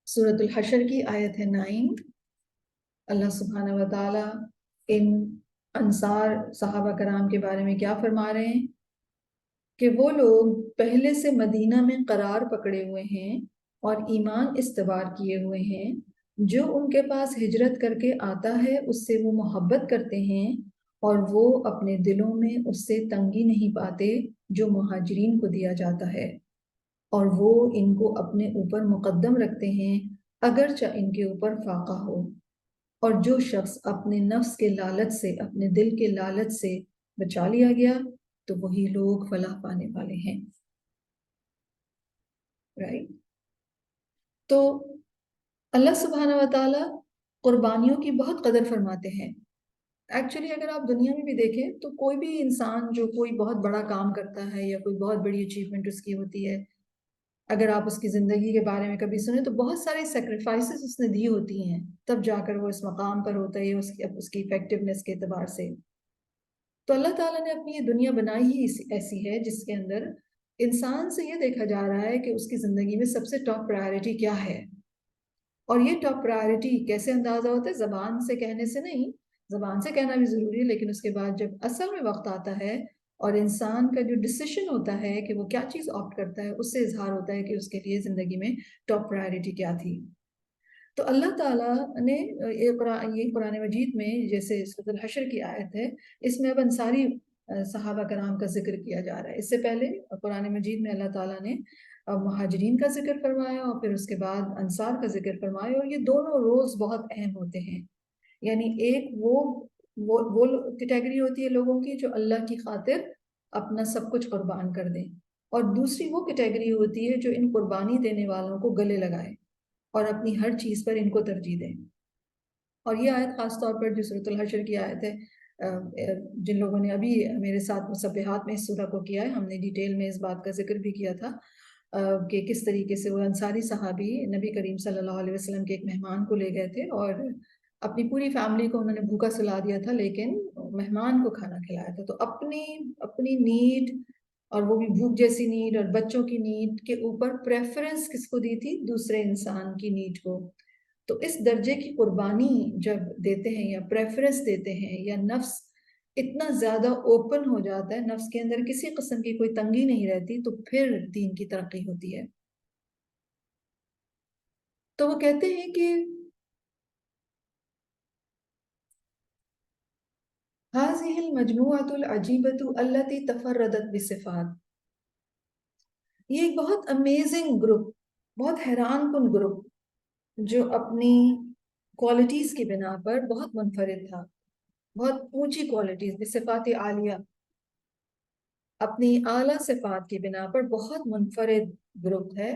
سورۃ الحشر کی آیت ہے 9. اللہ سبحانہ و تعالی ان انصار صحابہ کرام کے بارے میں کیا فرما رہے ہیں کہ وہ لوگ پہلے سے مدینہ میں قرار پکڑے ہوئے ہیں اور ایمان استوار کیے ہوئے ہیں. جو ان کے پاس ہجرت کر کے آتا ہے اس سے وہ محبت کرتے ہیں اور وہ اپنے دلوں میں اس سے تنگی نہیں پاتے جو مہاجرین کو دیا جاتا ہے، اور وہ ان کو اپنے اوپر مقدم رکھتے ہیں اگرچہ ان کے اوپر فاقہ ہو. اور جو شخص اپنے نفس کے لالچ سے، اپنے دل کے لالچ سے بچا لیا گیا تو وہی لوگ فلاح پانے والے ہیں. رائٹ؟ تو اللہ سبحانہ و تعالیٰ قربانیوں کی بہت قدر فرماتے ہیں. ایکچولی اگر آپ دنیا میں بھی دیکھیں تو کوئی بھی انسان جو کوئی بہت بڑا کام کرتا ہے یا کوئی بہت بڑی اچیومنٹ اس کی ہوتی ہے، اگر آپ اس کی زندگی کے بارے میں کبھی سنیں تو بہت سارے سیکریفائسز اس نے دی ہوتی ہیں تب جا کر وہ اس مقام پر ہوتا ہے اس کی ایفیکٹونیس کے اعتبار سے. تو اللہ تعالیٰ نے اپنی یہ دنیا بنائی ہی ایسی ہے جس کے اندر انسان سے یہ دیکھا جا رہا ہے کہ اس کی زندگی میں سب سے ٹاپ پرائرٹی کیا ہے. اور یہ ٹاپ پرائرٹی کیسے اندازہ ہوتا ہے؟ زبان سے کہنے سے نہیں، زبان سے کہنا بھی ضروری ہے، لیکن اس کے بعد جب اصل میں وقت آتا ہے اور انسان کا جو ڈیسیشن ہوتا ہے کہ وہ کیا چیز آپٹ کرتا ہے، اس سے اظہار ہوتا ہے کہ اس کے لیے زندگی میں ٹاپ پرائرٹی کیا تھی. تو اللہ تعالیٰ نے یہ قرآن مجید میں جیسے سورۃ الحشر کی آیت ہے، اس میں اب انصاری صحابہ کرام کا ذکر کیا جا رہا ہے. اس سے پہلے قرآن مجید میں اللہ تعالیٰ نے مہاجرین کا ذکر فرمایا اور پھر اس کے بعد انصار کا ذکر فرمایا، اور یہ دونوں رولز بہت اہم ہوتے ہیں. یعنی ایک وہ کیٹیگری ہوتی ہے لوگوں کی جو اللہ کی خاطر اپنا سب کچھ قربان کر دیں، اور دوسری وہ کیٹیگری ہوتی ہے جو ان قربانی دینے والوں کو گلے لگائے اور اپنی ہر چیز پر ان کو ترجیح دیں. اور یہ آیت خاص طور پر جو سورۃ الحشر کی آیت ہے، جن لوگوں نے ابھی میرے ساتھ مسبحات میں اس سورہ کو کیا ہے، ہم نے ڈیٹیل میں اس بات کا ذکر بھی کیا تھا کہ کس طریقے سے وہ انصاری صحابی نبی کریم صلی اللہ علیہ وسلم کے ایک مہمان کو لے گئے تھے اور اپنی پوری فیملی کو انہوں نے بھوکا سلا دیا تھا، لیکن مہمان کو کھانا کھلایا تھا. تو اپنی نیڈ، اور وہ بھی بھوک جیسی نیڈ اور بچوں کی نیڈ کے اوپر پریفرنس کس کو دی تھی؟ دوسرے انسان کی نیڈ کو. تو اس درجے کی قربانی جب دیتے ہیں یا پریفرنس دیتے ہیں، یا نفس اتنا زیادہ اوپن ہو جاتا ہے، نفس کے اندر کسی قسم کی کوئی تنگی نہیں رہتی، تو پھر دین کی ترقی ہوتی ہے. تو وہ کہتے ہیں کہ هذه المجموعة العجیبة التي تفردت بصفات، یہ ایک بہت امیزنگ گروپ، بہت حیران کن گروپ جو اپنی کوالٹیز کی بنا پر بہت منفرد تھا، بہت اونچی کوالٹیز بصفات عالیہ، اپنی اعلیٰ صفات کی بنا پر بہت منفرد گروپ ہے.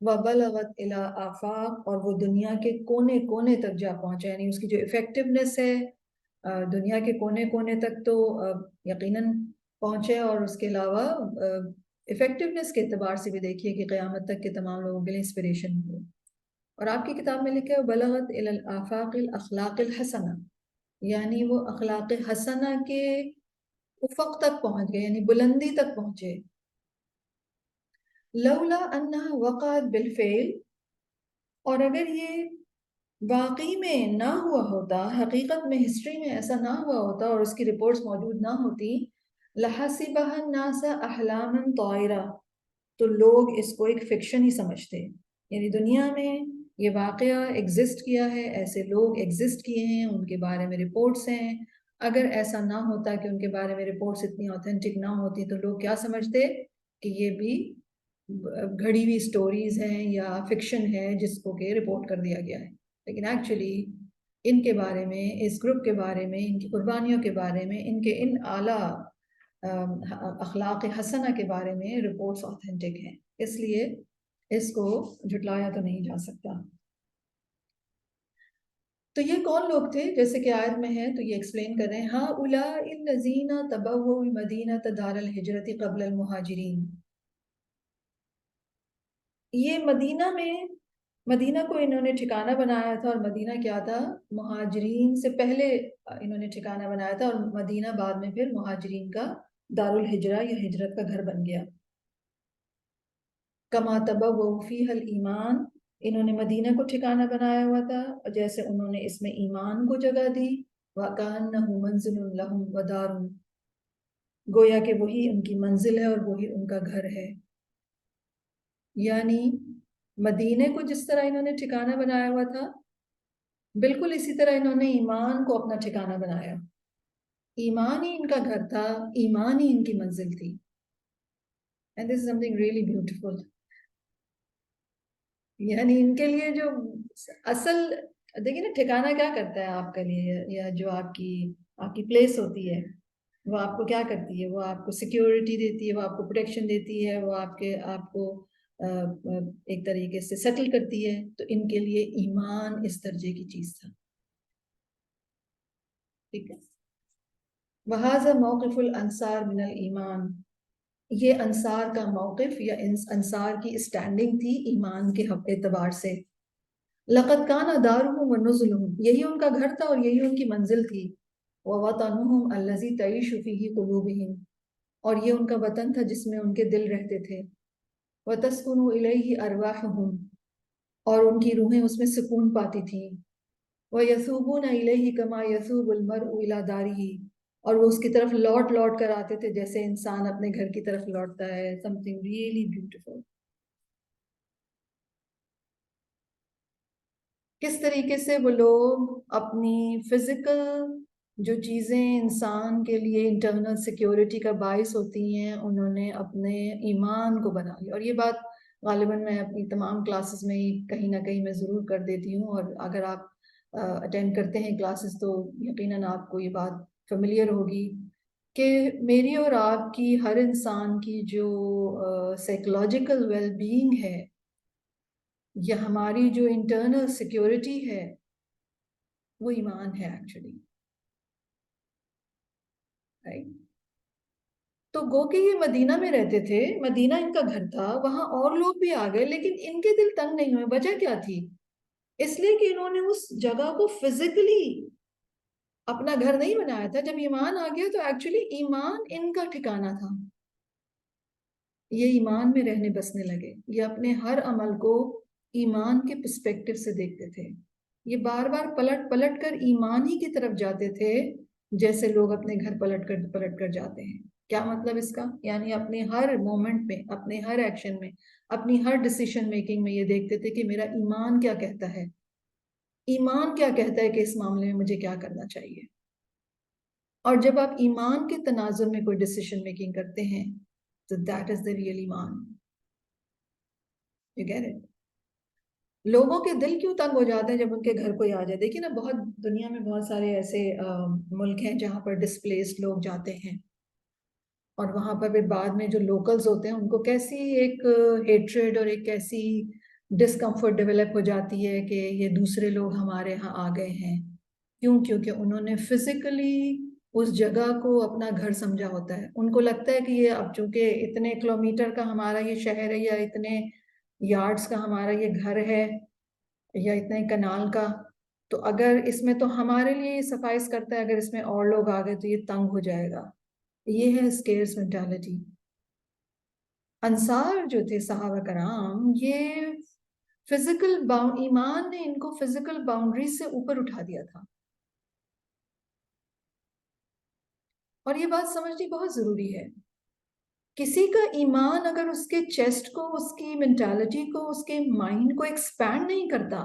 وَبَلَغَتْ إِلَىٰ آفاق، اور وہ دنیا کے کونے کونے تک جا پہنچا. یعنی اس کی جو افیکٹونیس ہے دنیا کے کونے کونے تک تو یقیناً پہنچے، اور اس کے علاوہ افیکٹونیس کے اعتبار سے بھی دیکھیے کہ قیامت تک کے تمام لوگوں کے لیے انسپریشن ہو. اور آپ کی کتاب میں لکھا ہے بلغت الی الآفاق الاخلاق الحسنہ، یعنی وہ اخلاق حسنہ کے افق تک پہنچ گئے، یعنی بلندی تک پہنچے. لولا انہا وقعت بالفعل، اور اگر یہ واقعی میں نہ ہوا ہوتا، حقیقت میں ہسٹری میں ایسا نہ ہوا ہوتا اور اس کی رپورٹس موجود نہ ہوتی، لحسبها الناس احلاما طائرہ، تو لوگ اس کو ایک فکشن ہی سمجھتے. یعنی دنیا میں یہ واقعہ ایگزسٹ کیا ہے، ایسے لوگ ایگزسٹ کیے ہیں، ان کے بارے میں رپورٹس ہیں. اگر ایسا نہ ہوتا کہ ان کے بارے میں رپورٹس اتنی اوتھینٹک نہ ہوتی، تو لوگ کیا سمجھتے کہ یہ بھی گھڑی ہوئی سٹوریز ہیں یا فکشن ہے جس کو کہ رپورٹ کر دیا گیا ہے. لیکن ایکچولی ان کے بارے میں، اس گروپ کے بارے میں، ان کی قربانیوں کے بارے میں، ان کے ان اعلیٰ اخلاق حسنہ کے بارے میں رپورٹس آتھینٹک ہیں، اس لیے اس کو جھٹلایا تو نہیں جا سکتا. تو یہ کون لوگ تھے؟ جیسے کہ آیت میں ہے تو یہ ایکسپلین کر رہے ہیں، هؤلاء الذین تبوؤوا المدینۃ دار الہجرۃ قبل المہاجرین. یہ مدینہ کو انہوں نے ٹھکانہ بنایا تھا، اور مدینہ کیا تھا؟ مہاجرین سے پہلے انہوں نے ٹھکانہ بنایا تھا، اور مدینہ بعد میں پھر مہاجرین کا دار الہجرہ یا ہجرت کا گھر بن گیا. کما تبوؤا فیہا الایمان، انہوں نے مدینہ کو ٹھکانہ بنایا ہوا تھا جیسے انہوں نے اس میں ایمان کو جگہ دی. وَكَأَنَّهُ مَنزِلٌ لَهُمْ وَدَارٌ، گویا کہ وہی ان کی منزل ہے اور وہی ان کا گھر ہے. یعنی مدینے کو جس طرح انہوں نے ٹھکانہ بنایا ہوا تھا، بالکل اسی طرح انہوں نے ایمان کو اپنا ٹھکانہ بنایا. ایمان ہی ان کا گھر تھا، ایمان ہی ان کی منزل تھی. And this is something really beautiful. یعنی ان کے لیے جو اصل دیکھیں نا، ٹھکانہ کیا کرتا ہے آپ کے لیے، یا جو آپ کی پلیس ہوتی ہے وہ آپ کو کیا کرتی ہے؟ وہ آپ کو سیکیورٹی دیتی ہے، وہ آپ کو پروٹیکشن دیتی ہے، وہ آپ کو ایک طریقے سے سیٹل کرتی ہے. تو ان کے لیے ایمان اس درجے کی چیز تھا. ٹھیک ہے. وَهَذَا مَوْقِفُ الْأَنصَارِ مِنَ الْإِيمَانِ، یہ انصار کا موقف یا انصار کی اسٹینڈنگ تھی ایمان کے اعتبار سے. لَقَدْ كَانَ دَارُهُمْ وَنُزُلُهُمْ، یہی ان کا گھر تھا اور یہی ان کی منزل تھی. وَوَطَنُهُمْ الَّذِي تَعِيشُ فِيهِ قُلُوبُهُمْ، اور یہ ان کا وطن تھا جس میں ان کے دل رہتے تھے. وَتَسْكُنُ إِلَيْهِ أَرْوَاحُهُمْ، اور ان کی روحیں اس میں سکون پاتی تھیں. وَيَثُوبُونَ إِلَيْهِ كَمَا يَثُوبُ الْمَرْءُ إِلَى دَارِهِ، اور وہ اس کی طرف لوٹ لوٹ کر آتے تھے جیسے انسان اپنے گھر کی طرف لوٹتا ہے. something really beautiful. کس طریقے سے وہ لوگ اپنی فزیکل جو چیزیں انسان کے لیے انٹرنل سیکیورٹی کا باعث ہوتی ہیں انہوں نے اپنے ایمان کو بنا لیا. اور یہ بات غالباً میں اپنی تمام کلاسز میں کہیں نہ کہیں میں ضرور کر دیتی ہوں، اور اگر آپ اٹینڈ کرتے ہیں کلاسز تو یقیناً آپ کو یہ بات فیملیئر ہوگی کہ میری اور آپ کی ہر انسان کی جو سائیکولوجیکل ویل بینگ ہے یا ہماری جو انٹرنل سیکیورٹی ہے وہ ایمان ہے ایکچولی. تو گو کہ یہ مدینہ میں رہتے تھے، مدینہ ان کا گھر تھا، وہاں اور لوگ بھی آ گئے لیکن ان کے دل تنگ نہیں ہوئے. وجہ کیا تھی؟ اس لیے کہ انہوں نے اس جگہ کو فزیکلی اپنا گھر نہیں بنایا تھا. جب ایمان آ گیا تو ایکچولی ایمان ان کا ٹھکانہ تھا. یہ ایمان میں رہنے بسنے لگے، یہ اپنے ہر عمل کو ایمان کے پرسپیکٹو سے دیکھتے تھے. یہ بار بار پلٹ پلٹ کر ایمان ہی کی طرف جاتے تھے جیسے لوگ اپنے گھر پلٹ کر جاتے ہیں. کیا مطلب اس کا؟ یعنی اپنے ہر مومنٹ میں، اپنے ہر ایکشن میں، اپنی ہر ڈیسیشن میکنگ میں یہ دیکھتے تھے کہ میرا ایمان کیا کہتا ہے، ایمان کیا کہتا ہے کہ اس معاملے میں مجھے کیا کرنا چاہیے. اور جب آپ ایمان کے تناظر میں کوئی ڈیسیشن میکنگ کرتے ہیں تو that is the real iman. You get it? لوگوں کے دل کیوں تنگ ہو جاتے ہیں جب ان کے گھر کوئی آ جائے؟ دیکھیے نا، بہت دنیا میں بہت سارے ایسے ملک ہیں جہاں پر ڈسپلیسڈ لوگ جاتے ہیں اور وہاں پر بھی بعد میں جو لوکلز ہوتے ہیں ان کو کیسی ایک ہیٹریڈ اور ایک کیسی ڈسکمفرٹ ڈیولپ ہو جاتی ہے کہ یہ دوسرے لوگ ہمارے ہاں آ گئے ہیں. کیوں؟ کیونکہ انہوں نے فزیکلی اس جگہ کو اپنا گھر سمجھا ہوتا ہے. ان کو لگتا ہے کہ یہ اب چونکہ اتنے کلومیٹر کا ہمارا یہ شہر ہے یا اتنے یارڈز کا ہمارا یہ گھر ہے یا اتنے کنال کا، تو اگر اس میں تو ہمارے لیے یہ سفائس کرتا ہے، اگر اس میں اور لوگ آ گئے تو یہ تنگ ہو جائے گا. یہ ہے اسکیئرس مینٹالٹی. انصار جو تھے صحابہ کرام، یہ فزیکل ایمان نے ان کو فزیکل باؤنڈری سے اوپر اٹھا دیا تھا. اور یہ بات سمجھنی بہت ضروری ہے. کسی کا ایمان اگر اس کے چیسٹ کو، اس کی مینٹالٹی کو، اس کے مائنڈ کو ایکسپینڈ نہیں کرتا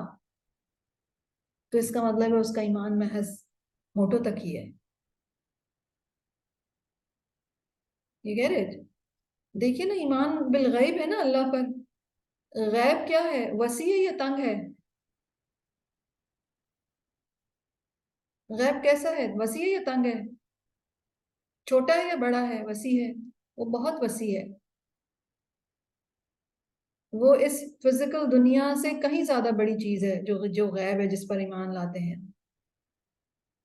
تو اس کا مطلب ہے اس کا ایمان محض ہوٹوں تک ہی ہے. یہ کہہ رہے دیکھیے نا، ایمان بالغیب ہے نا اللہ پر. غیب کیا ہے؟ وسیع ہے یا تنگ ہے؟ غیب کیسا ہے؟ وسیع ہے یا تنگ ہے؟ چھوٹا ہے یا بڑا ہے؟ وسیع ہے. وہ بہت وسیع ہے. وہ اس فزیکل دنیا سے کہیں زیادہ بڑی چیز ہے جو غیب ہے، جس پر ایمان لاتے ہیں.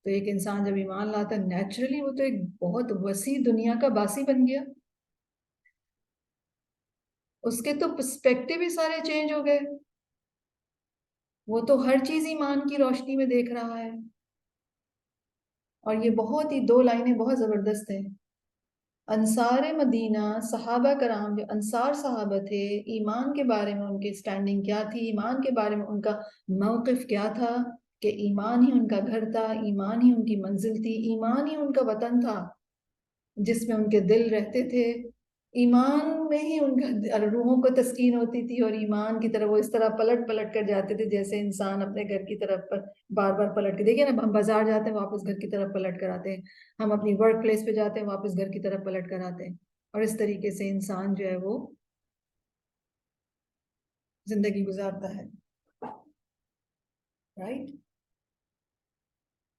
تو ایک انسان جب ایمان لاتا ہے نیچرلی وہ تو ایک بہت وسیع دنیا کا باسی بن گیا. اس کے تو پرسپیکٹیو ہی سارے چینج ہو گئے. وہ تو ہر چیز ایمان کی روشنی میں دیکھ رہا ہے. اور یہ بہت ہی 2 لائنیں بہت زبردست ہیں. انصار مدینہ، صحابہ کرام جو انصار صحابہ تھے، ایمان کے بارے میں ان کی سٹینڈنگ کیا تھی، ایمان کے بارے میں ان کا موقف کیا تھا کہ ایمان ہی ان کا گھر تھا، ایمان ہی ان کی منزل تھی، ایمان ہی ان کا وطن تھا جس میں ان کے دل رہتے تھے. ایمان میں ہی ان کا روحوں کو تسکین ہوتی تھی اور ایمان کی طرف وہ اس طرح پلٹ پلٹ کر جاتے تھے جیسے انسان اپنے گھر کی طرف پر بار بار پلٹ کے. دیکھیں نا، ہم بازار جاتے ہیں واپس گھر کی طرف پلٹ کر آتے ہیں، ہم اپنی ورک پلیس پہ جاتے ہیں واپس گھر کی طرف پلٹ کر آتے ہیں. اور اس طریقے سے انسان جو ہے وہ زندگی گزارتا ہے. رائٹ؟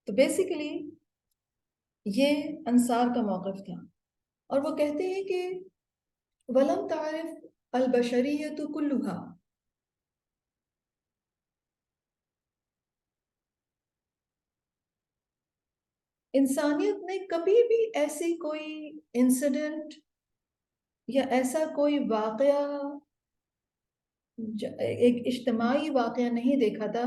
تو بیسیکلی یہ انصار کا موقف تھا. اور وہ کہتے ہیں کہ وَلَمْ تَعْرِفْ الْبَشَرِيَّةُ كُلُّهَا، انسانیت نے کبھی بھی ایسی کوئی انسیڈنٹ یا ایسا کوئی واقعہ، ایک اجتماعی واقعہ نہیں دیکھا تھا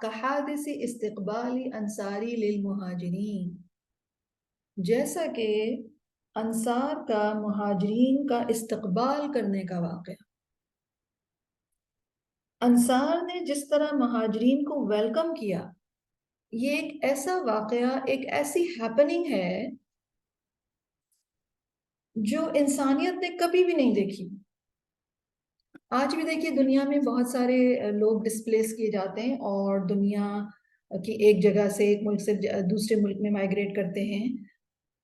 کحادث استقبال انصاری للمہاجرین، جیسا کہ انصار کا مہاجرین کا استقبال کرنے کا واقعہ. انصار نے جس طرح مہاجرین کو ویلکم کیا، یہ ایک ایسا واقعہ، ایک ایسی ہیپننگ ہے جو انسانیت نے کبھی بھی نہیں دیکھی. آج بھی دیکھیے دنیا میں بہت سارے لوگ ڈسپلیس کیے جاتے ہیں اور دنیا کی ایک جگہ سے، ایک ملک سے دوسرے ملک میں مائگریٹ کرتے ہیں،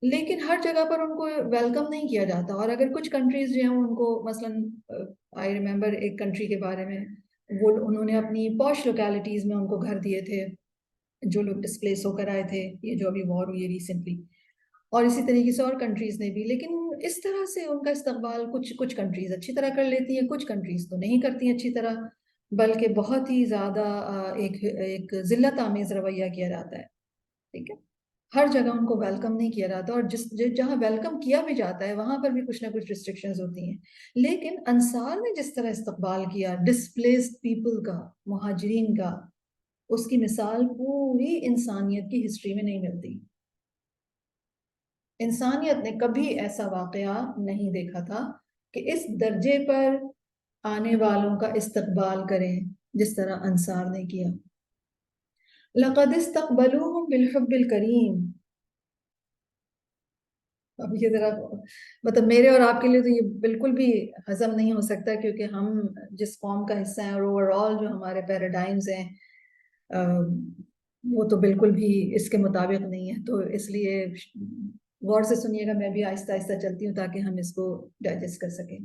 لیکن ہر جگہ پر ان کو ویلکم نہیں کیا جاتا. اور اگر کچھ کنٹریز جو ہیں ان کو، مثلاً آئی ریمبر ایک کنٹری کے بارے میں، وہ انہوں نے اپنی پوش لوکیلٹیز میں ان کو گھر دیے تھے جو لوگ ڈسپلیس ہو کر آئے تھے، یہ جو ابھی وار ہوئی ہے ریسنٹلی، اور اسی طریقے سے اور کنٹریز نے بھی. لیکن اس طرح سے ان کا استقبال کچھ کنٹریز اچھی طرح کر لیتی ہیں، کچھ کنٹریز تو نہیں کرتی ہیں اچھی طرح، بلکہ بہت ہی زیادہ ایک ذلت آمیز رویہ کیا جاتا ہے. ٹھیک ہے، ہر جگہ ان کو ویلکم نہیں کیا جاتا، اور جہاں ویلکم کیا بھی جاتا ہے وہاں پر بھی کچھ نہ کچھ ریسٹرکشنز ہوتی ہیں. لیکن انصار نے جس طرح استقبال کیا ڈسپلیسڈ پیپل کا، مہاجرین کا، اس کی مثال پوری انسانیت کی ہسٹری میں نہیں ملتی. انسانیت نے کبھی ایسا واقعہ نہیں دیکھا تھا کہ اس درجے پر آنے والوں کا استقبال کریں جس طرح انصار نے کیا. لَقَدِ اسْتَقْبَلُوهُمْ بِالْحُبِّ الْكَرِيمِ. اب یہ ذرا مطلب میرے اور آپ کے لیے تو یہ بالکل بھی ہضم نہیں ہو سکتا، کیونکہ ہم جس قوم کا حصہ ہیں اور اوور آل جو ہمارے پیراڈائمز ہیں وہ تو بالکل بھی اس کے مطابق نہیں ہے. تو اس لیے غور سے سنیے گا، میں بھی آہستہ آہستہ چلتی ہوں تاکہ ہم اس کو ڈائجسٹ کر سکیں.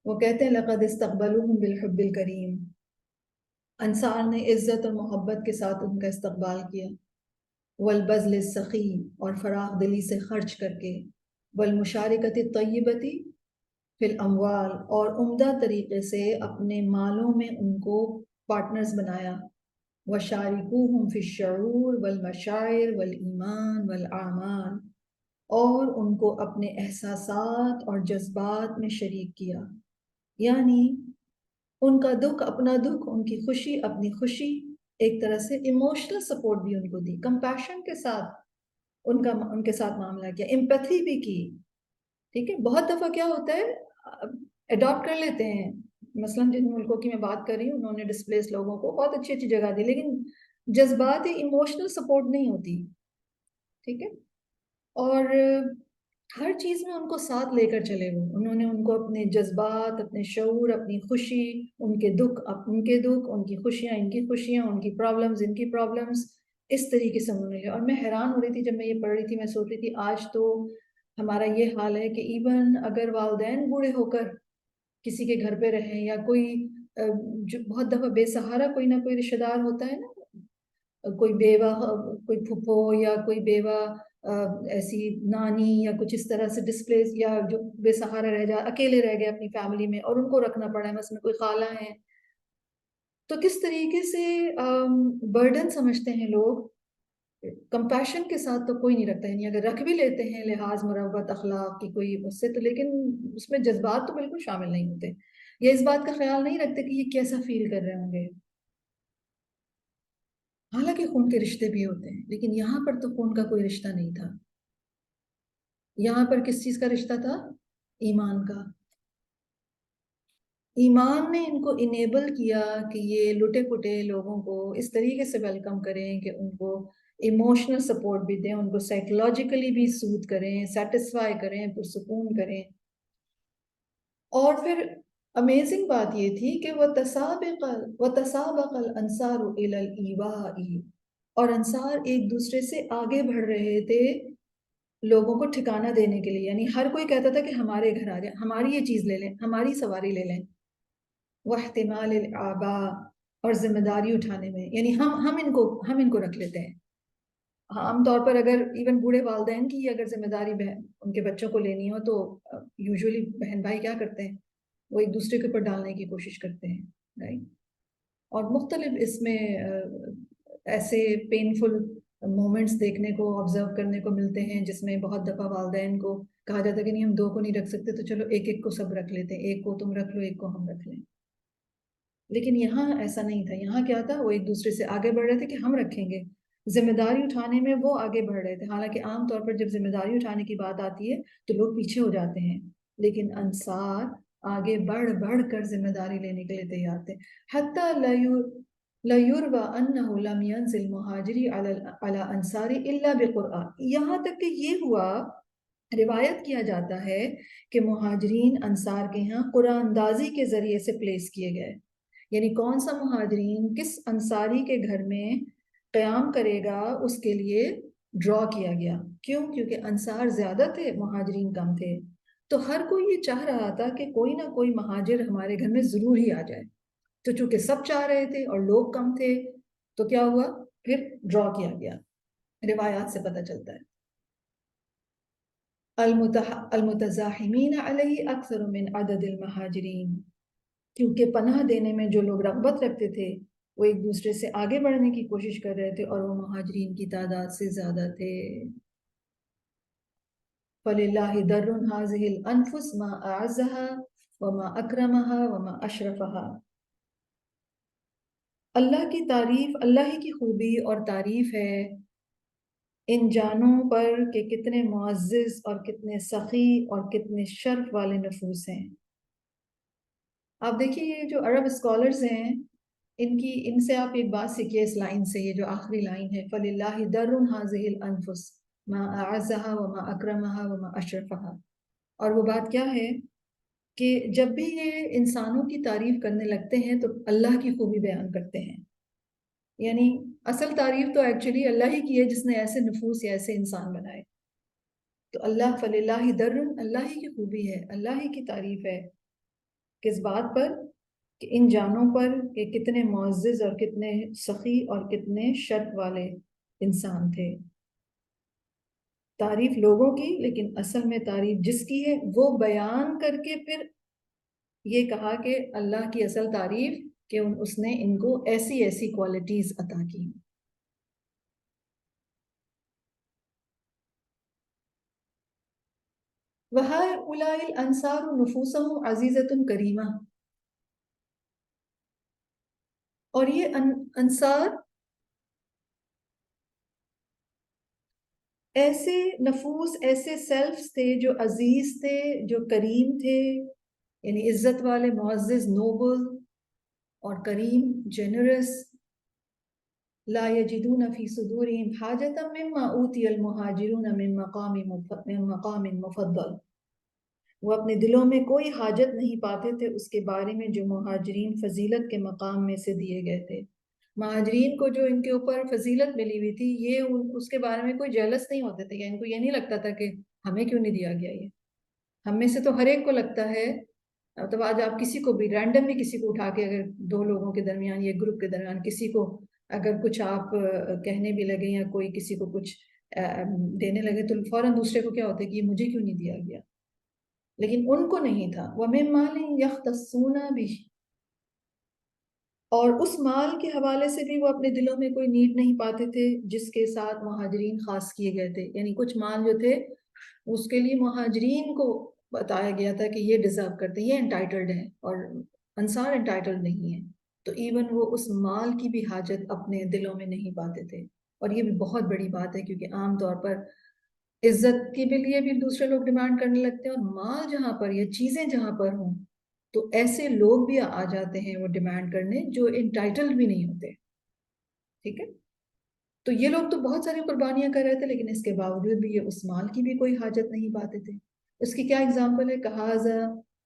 وہ کہتے ہیں لَقَدِ اسْتَقْبَلُوهُمْ بِالْحُبِّ الْكَرِيمِ. انصار نے عزت اور محبت کے ساتھ ان کا استقبال کیا. والبذل السخی، اور فراخ دلی سے خرچ کر کے. والمشارکت الطیبتی فی الاموال، اور عمدہ طریقے سے اپنے مالوں میں ان کو پارٹنرز بنایا. وشارکوہم فی الشعور والمشاعر والایمان والاعمال، اور ان کو اپنے احساسات اور جذبات میں شریک کیا. یعنی ان کا دکھ اپنا دکھ، ان کی خوشی اپنی خوشی، ایک طرح سے ایموشنل سپورٹ بھی ان کو دی، کمپیشن کے ساتھ ان کے ساتھ معاملہ کیا، امپیتھی بھی کی. ٹھیک ہے، بہت دفعہ کیا ہوتا ہے اڈاپٹ کر لیتے ہیں، مثلاً جن ملکوں کی میں بات کر رہی ہوں انہوں نے ڈسپلیس لوگوں کو بہت اچھی اچھی جگہ دی، لیکن جذباتی ایموشنل سپورٹ نہیں ہوتی. ٹھیک ہے، اور ہر چیز میں ان کو ساتھ لے کر چلے ہوئے، انہوں نے ان کو اپنے جذبات، اپنے شعور، اپنی خوشی، ان کے دکھ ان کے دکھ، ان کی خوشیاں ان کی خوشیاں، ان کی پرابلمز ان کی پرابلمز، اس طریقے سے انہوں نے لیا. اور میں حیران ہو رہی تھی جب میں یہ پڑھ رہی تھی، میں سوچ رہی تھی آج تو ہمارا یہ حال ہے کہ ایون اگر والدین بوڑھے ہو کر کسی کے گھر پہ رہیں، یا کوئی جو بہت دفعہ بے سہارا کوئی نہ کوئی رشتہ دار ہوتا ہے نا، کوئی بیوہ، کوئی پھپھو یا کوئی بیوہ ایسی نانی یا کچھ اس طرح سے ڈسپلیس، یا جو بے سہارا رہ جائے، اکیلے رہ گئے اپنی فیملی میں اور ان کو رکھنا پڑا ہے، مثلا کوئی خالہ ہیں، تو کس طریقے سے برڈن سمجھتے ہیں لوگ. کمپیشن کے ساتھ تو کوئی نہیں رکھتا، یعنی اگر رکھ بھی لیتے ہیں لحاظ مروت اخلاق کی کوئی اس سے، تو لیکن اس میں جذبات تو بالکل شامل نہیں ہوتے، یا اس بات کا خیال نہیں رکھتے کہ یہ کیسا فیل کر رہے ہوں گے. حالانکہ خون کے رشتے بھی ہوتے ہیں، لیکن یہاں پر تو خون کا کوئی رشتہ نہیں تھا. یہاں پر کس چیز کا رشتہ تھا؟ ایمان کا. ایمان نے ان کو انیبل کیا کہ یہ لٹے پٹے لوگوں کو اس طریقے سے ویلکم کریں کہ ان کو ایموشنل سپورٹ بھی دیں، ان کو سائیکولوجیکلی بھی سوت کریں، سیٹسفائی کریں، پرسکون کریں. اور پھر امیزنگ بات یہ تھی کہ وَتَسَابَقَ الْأَنصَارُ إِلَى الْإِيوَاءِ، اور انصار ایک دوسرے سے آگے بڑھ رہے تھے لوگوں کو ٹھکانہ دینے کے لیے. یعنی ہر کوئی کہتا تھا کہ ہمارے گھر آ جائیں، ہماری یہ چیز لے لیں، ہماری سواری لے لیں. وَاحْتِمَالِ الْآبَاءِ، اور ذمہ داری اٹھانے میں، یعنی ہم ان کو رکھ لیتے ہیں. عام طور پر اگر ایون بوڑھے والدین کی اگر ذمہ داری ان کے بچوں کو لینی ہو تو یوزولی بہن بھائی کیا کرتے ہیں، وہ ایک دوسرے کے اوپر ڈالنے کی کوشش کرتے ہیں، رائٹ. اور مختلف اس میں ایسے پینفل مومنٹس دیکھنے کو، آبزرو کرنے کو ملتے ہیں جس میں بہت دفعہ والدین کو کہا جاتا ہے کہ نہیں ہم دو کو نہیں رکھ سکتے، تو چلو ایک ایک کو سب رکھ لیتے ہیں، ایک کو تم رکھ لو، ایک کو ہم رکھ لیں. لیکن یہاں ایسا نہیں تھا. یہاں کیا تھا، وہ ایک دوسرے سے آگے بڑھ رہے تھے کہ ہم رکھیں گے. ذمہ داری اٹھانے میں وہ آگے بڑھ رہے تھے، حالانکہ عام طور پر جب ذمہ داری اٹھانے کی بات آتی ہے تو لوگ پیچھے ہو جاتے ہیں، لیکن انصار آگے بڑھ بڑھ کر ذمہ داری لینے کے لیے تیار تھے۔ حتیٰ لَيُرْوَى أَنَّهُ لَمْ يَنزِلْ مُهَاجِرِي عَلَى أَنصَارِ إِلَّا بِقُرْآنٍ، یہاں تک کہ یہ ہوا، روایت کیا جاتا ہے کہ مہاجرین انصار کے ہاں قرآن اندازی کے ذریعے سے پلیس کیے گئے، یعنی کون سا مہاجرین کس انصاری کے گھر میں قیام کرے گا اس کے لیے ڈرا کیا گیا۔ کیوں؟ کیونکہ انصار زیادہ تھے، مہاجرین کم تھے، تو ہر کوئی یہ چاہ رہا تھا کہ کوئی نہ کوئی مہاجر ہمارے گھر میں ضرور ہی آ جائے، تو چونکہ سب چاہ رہے تھے اور لوگ کم تھے تو کیا ہوا، پھر ڈرا کیا گیا، روایات سے پتہ چلتا ہے۔ المتزاحمین علیہ اکثر من عدد المہاجرین، کیونکہ پناہ دینے میں جو لوگ رغبت رکھتے تھے وہ ایک دوسرے سے آگے بڑھنے کی کوشش کر رہے تھے اور وہ مہاجرین کی تعداد سے زیادہ تھے۔ فَلِلَّهِ دَرٌ هَذِهِ الْأَنفُسِ مَا أَعَزَّهَا وَمَا أَكْرَمَهَا وَمَا أَشْرَفَهَا، اللہ کی تعریف، اللہ ہی کی خوبی اور تعریف ہے ان جانوں پر کہ کتنے معزز اور کتنے سخی اور کتنے شرف والے نفوس ہیں۔ آپ دیکھیے یہ جو عرب اسکالرز ہیں ان سے آپ ایک بات سیکھیے اس لائن سے، یہ جو آخری لائن ہے فَلِلَّهِ دَرٌ هَذِهِ الْأَنفُسِ مَا أَعَزَّهَا وَمَا أَكْرَمَهَا وَمَا أَشْرَفَهَا، اور وہ بات کیا ہے کہ جب بھی یہ انسانوں کی تعریف کرنے لگتے ہیں تو اللہ کی خوبی بیان کرتے ہیں، یعنی اصل تعریف تو ایکچولی اللہ ہی کی ہے جس نے ایسے نفوس یا ایسے انسان بنائے۔ تو اللہ فَلِلَّهِ دَرٌ، اللہ ہی کی خوبی ہے، اللہ ہی کی تعریف ہے، کس بات پر؟ کہ ان جانوں پر کہ کتنے معزز اور کتنے سخی اور کتنے شرف والے انسان تھے۔ تعریف لوگوں کی، لیکن اصل میں تعریف جس کی ہے وہ بیان کر کے پھر یہ کہا کہ اللہ کی اصل تعریف کہ اس نے ان کو ایسی ایسی کوالٹیز عطا کی۔ وَهَؤُلَاءِ الْأَنصَارُ نُفُوسُهُمْ عَزِيزَةٌ كَرِيمَةٌ، اور یہ انصار ایسے نفوس، ایسے سیلفز تھے جو عزیز تھے، جو کریم تھے، یعنی عزت والے، معزز، نوبل اور کریم، جنرس۔ لا یجدون فی صدورہم حاجۃ مما اوتی المہاجرون من مقام مفضل، وہ اپنے دلوں میں کوئی حاجت نہیں پاتے تھے اس کے بارے میں جو مہاجرین فضیلت کے مقام میں سے دیے گئے تھے۔ مہاجرین کو جو ان کے اوپر فضیلت ملی ہوئی تھی یہ اس کے بارے میں کوئی جیلس نہیں ہوتے تھے، یا ان کو یہ نہیں لگتا تھا کہ ہمیں کیوں نہیں دیا گیا یہ۔ ہم میں سے تو ہر ایک کو لگتا ہے، مطلب آج آپ کسی کو بھی رینڈملی کسی کو اٹھا کے اگر دو لوگوں کے درمیان یا گروپ کے درمیان کسی کو اگر کچھ آپ کہنے بھی لگے یا کوئی کسی کو کچھ دینے لگے تو فوراً دوسرے کو کیا ہوتا ہے کہ یہ مجھے کیوں نہیں دیا گیا، لیکن ان کو نہیں تھا۔ وَمِن مَالٍ يَخْتَصُّونَ بِهِ، اور اس مال کے حوالے سے بھی وہ اپنے دلوں میں کوئی نیڈ نہیں پاتے تھے جس کے ساتھ مہاجرین خاص کیے گئے تھے، یعنی کچھ مال جو تھے اس کے لیے مہاجرین کو بتایا گیا تھا کہ یہ ڈیزرو کرتے ہیں، یہ انٹائٹلڈ ہیں، اور انصار انٹائٹلڈ نہیں ہیں، تو ایون وہ اس مال کی بھی حاجت اپنے دلوں میں نہیں پاتے تھے۔ اور یہ بھی بہت بڑی بات ہے کیونکہ عام طور پر عزت کے لیے بھی دوسرے لوگ ڈیمانڈ کرنے لگتے ہیں، اور مال جہاں پر یا چیزیں جہاں پر ہوں تو ایسے لوگ بھی آ جاتے ہیں وہ ڈیمانڈ کرنے جو انٹائٹلڈ بھی نہیں ہوتے، ٹھیک ہے؟ تو یہ لوگ تو بہت ساری قربانیاں کر رہے تھے لیکن اس کے باوجود بھی یہ اس مال کی بھی کوئی حاجت نہیں پاتے تھے۔ اس کی کیا اگزامپل ہے؟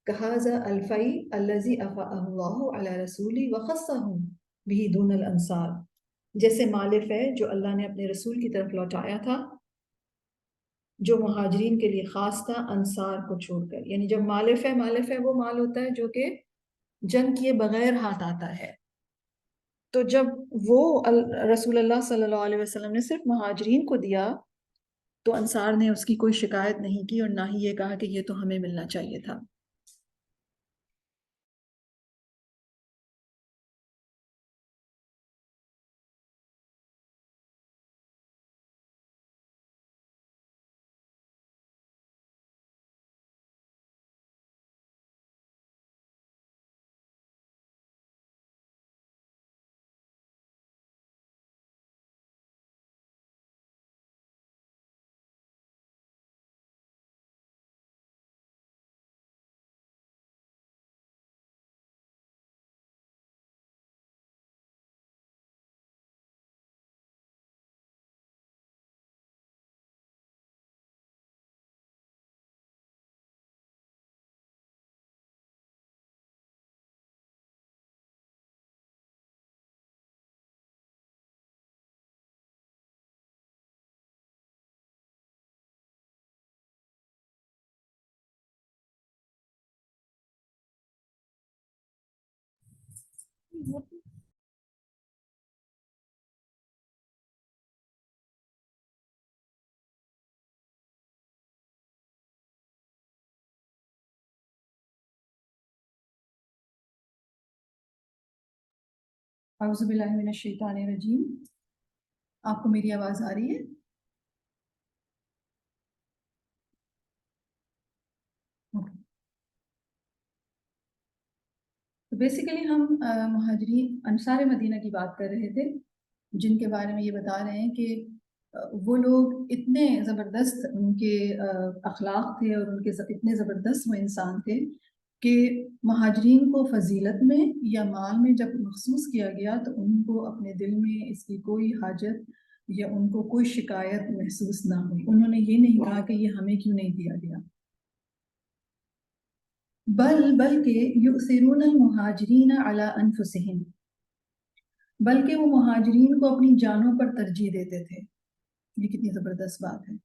کہاذا الفی الذی افاء اللہ علی رسولی وخصہم بہ دون الانصار، جیسے مال فے جو اللہ نے اپنے رسول کی طرف لوٹایا تھا جو مہاجرین کے لیے خاص تھا انصار کو چھوڑ کر، یعنی جب مال فے وہ مال ہوتا ہے جو کہ جنگ کیے بغیر ہاتھ آتا ہے، تو جب وہ رسول اللہ صلی اللہ علیہ وسلم نے صرف مہاجرین کو دیا تو انصار نے اس کی کوئی شکایت نہیں کی اور نہ ہی یہ کہا کہ یہ تو ہمیں ملنا چاہیے تھا۔ اعوذ باللہ من الشیطان الرجیم. آپ کو میری آواز آ رہی ہے؟ تو بیسیکلی ہم مہاجرین انصار مدینہ کی بات کر رہے تھے، جن کے بارے میں یہ بتا رہے ہیں کہ وہ لوگ اتنے زبردست ان کے اخلاق تھے اور ان کے اتنے زبردست وہ انسان تھے کہ مہاجرین کو فضیلت میں یا مال میں جب مخصوص کیا گیا تو ان کو اپنے دل میں اس کی کوئی حاجت یا ان کو کوئی شکایت محسوس نہ ہوئی. انہوں نے یہ نہیں کہا کہ یہ ہمیں کیوں نہیں دیا گیا. بلکہ یؤثرون المہاجرین علی انفسہم، بلکہ وہ مہاجرین کو اپنی جانوں پر ترجیح دیتے تھے. یہ کتنی زبردست بات ہے.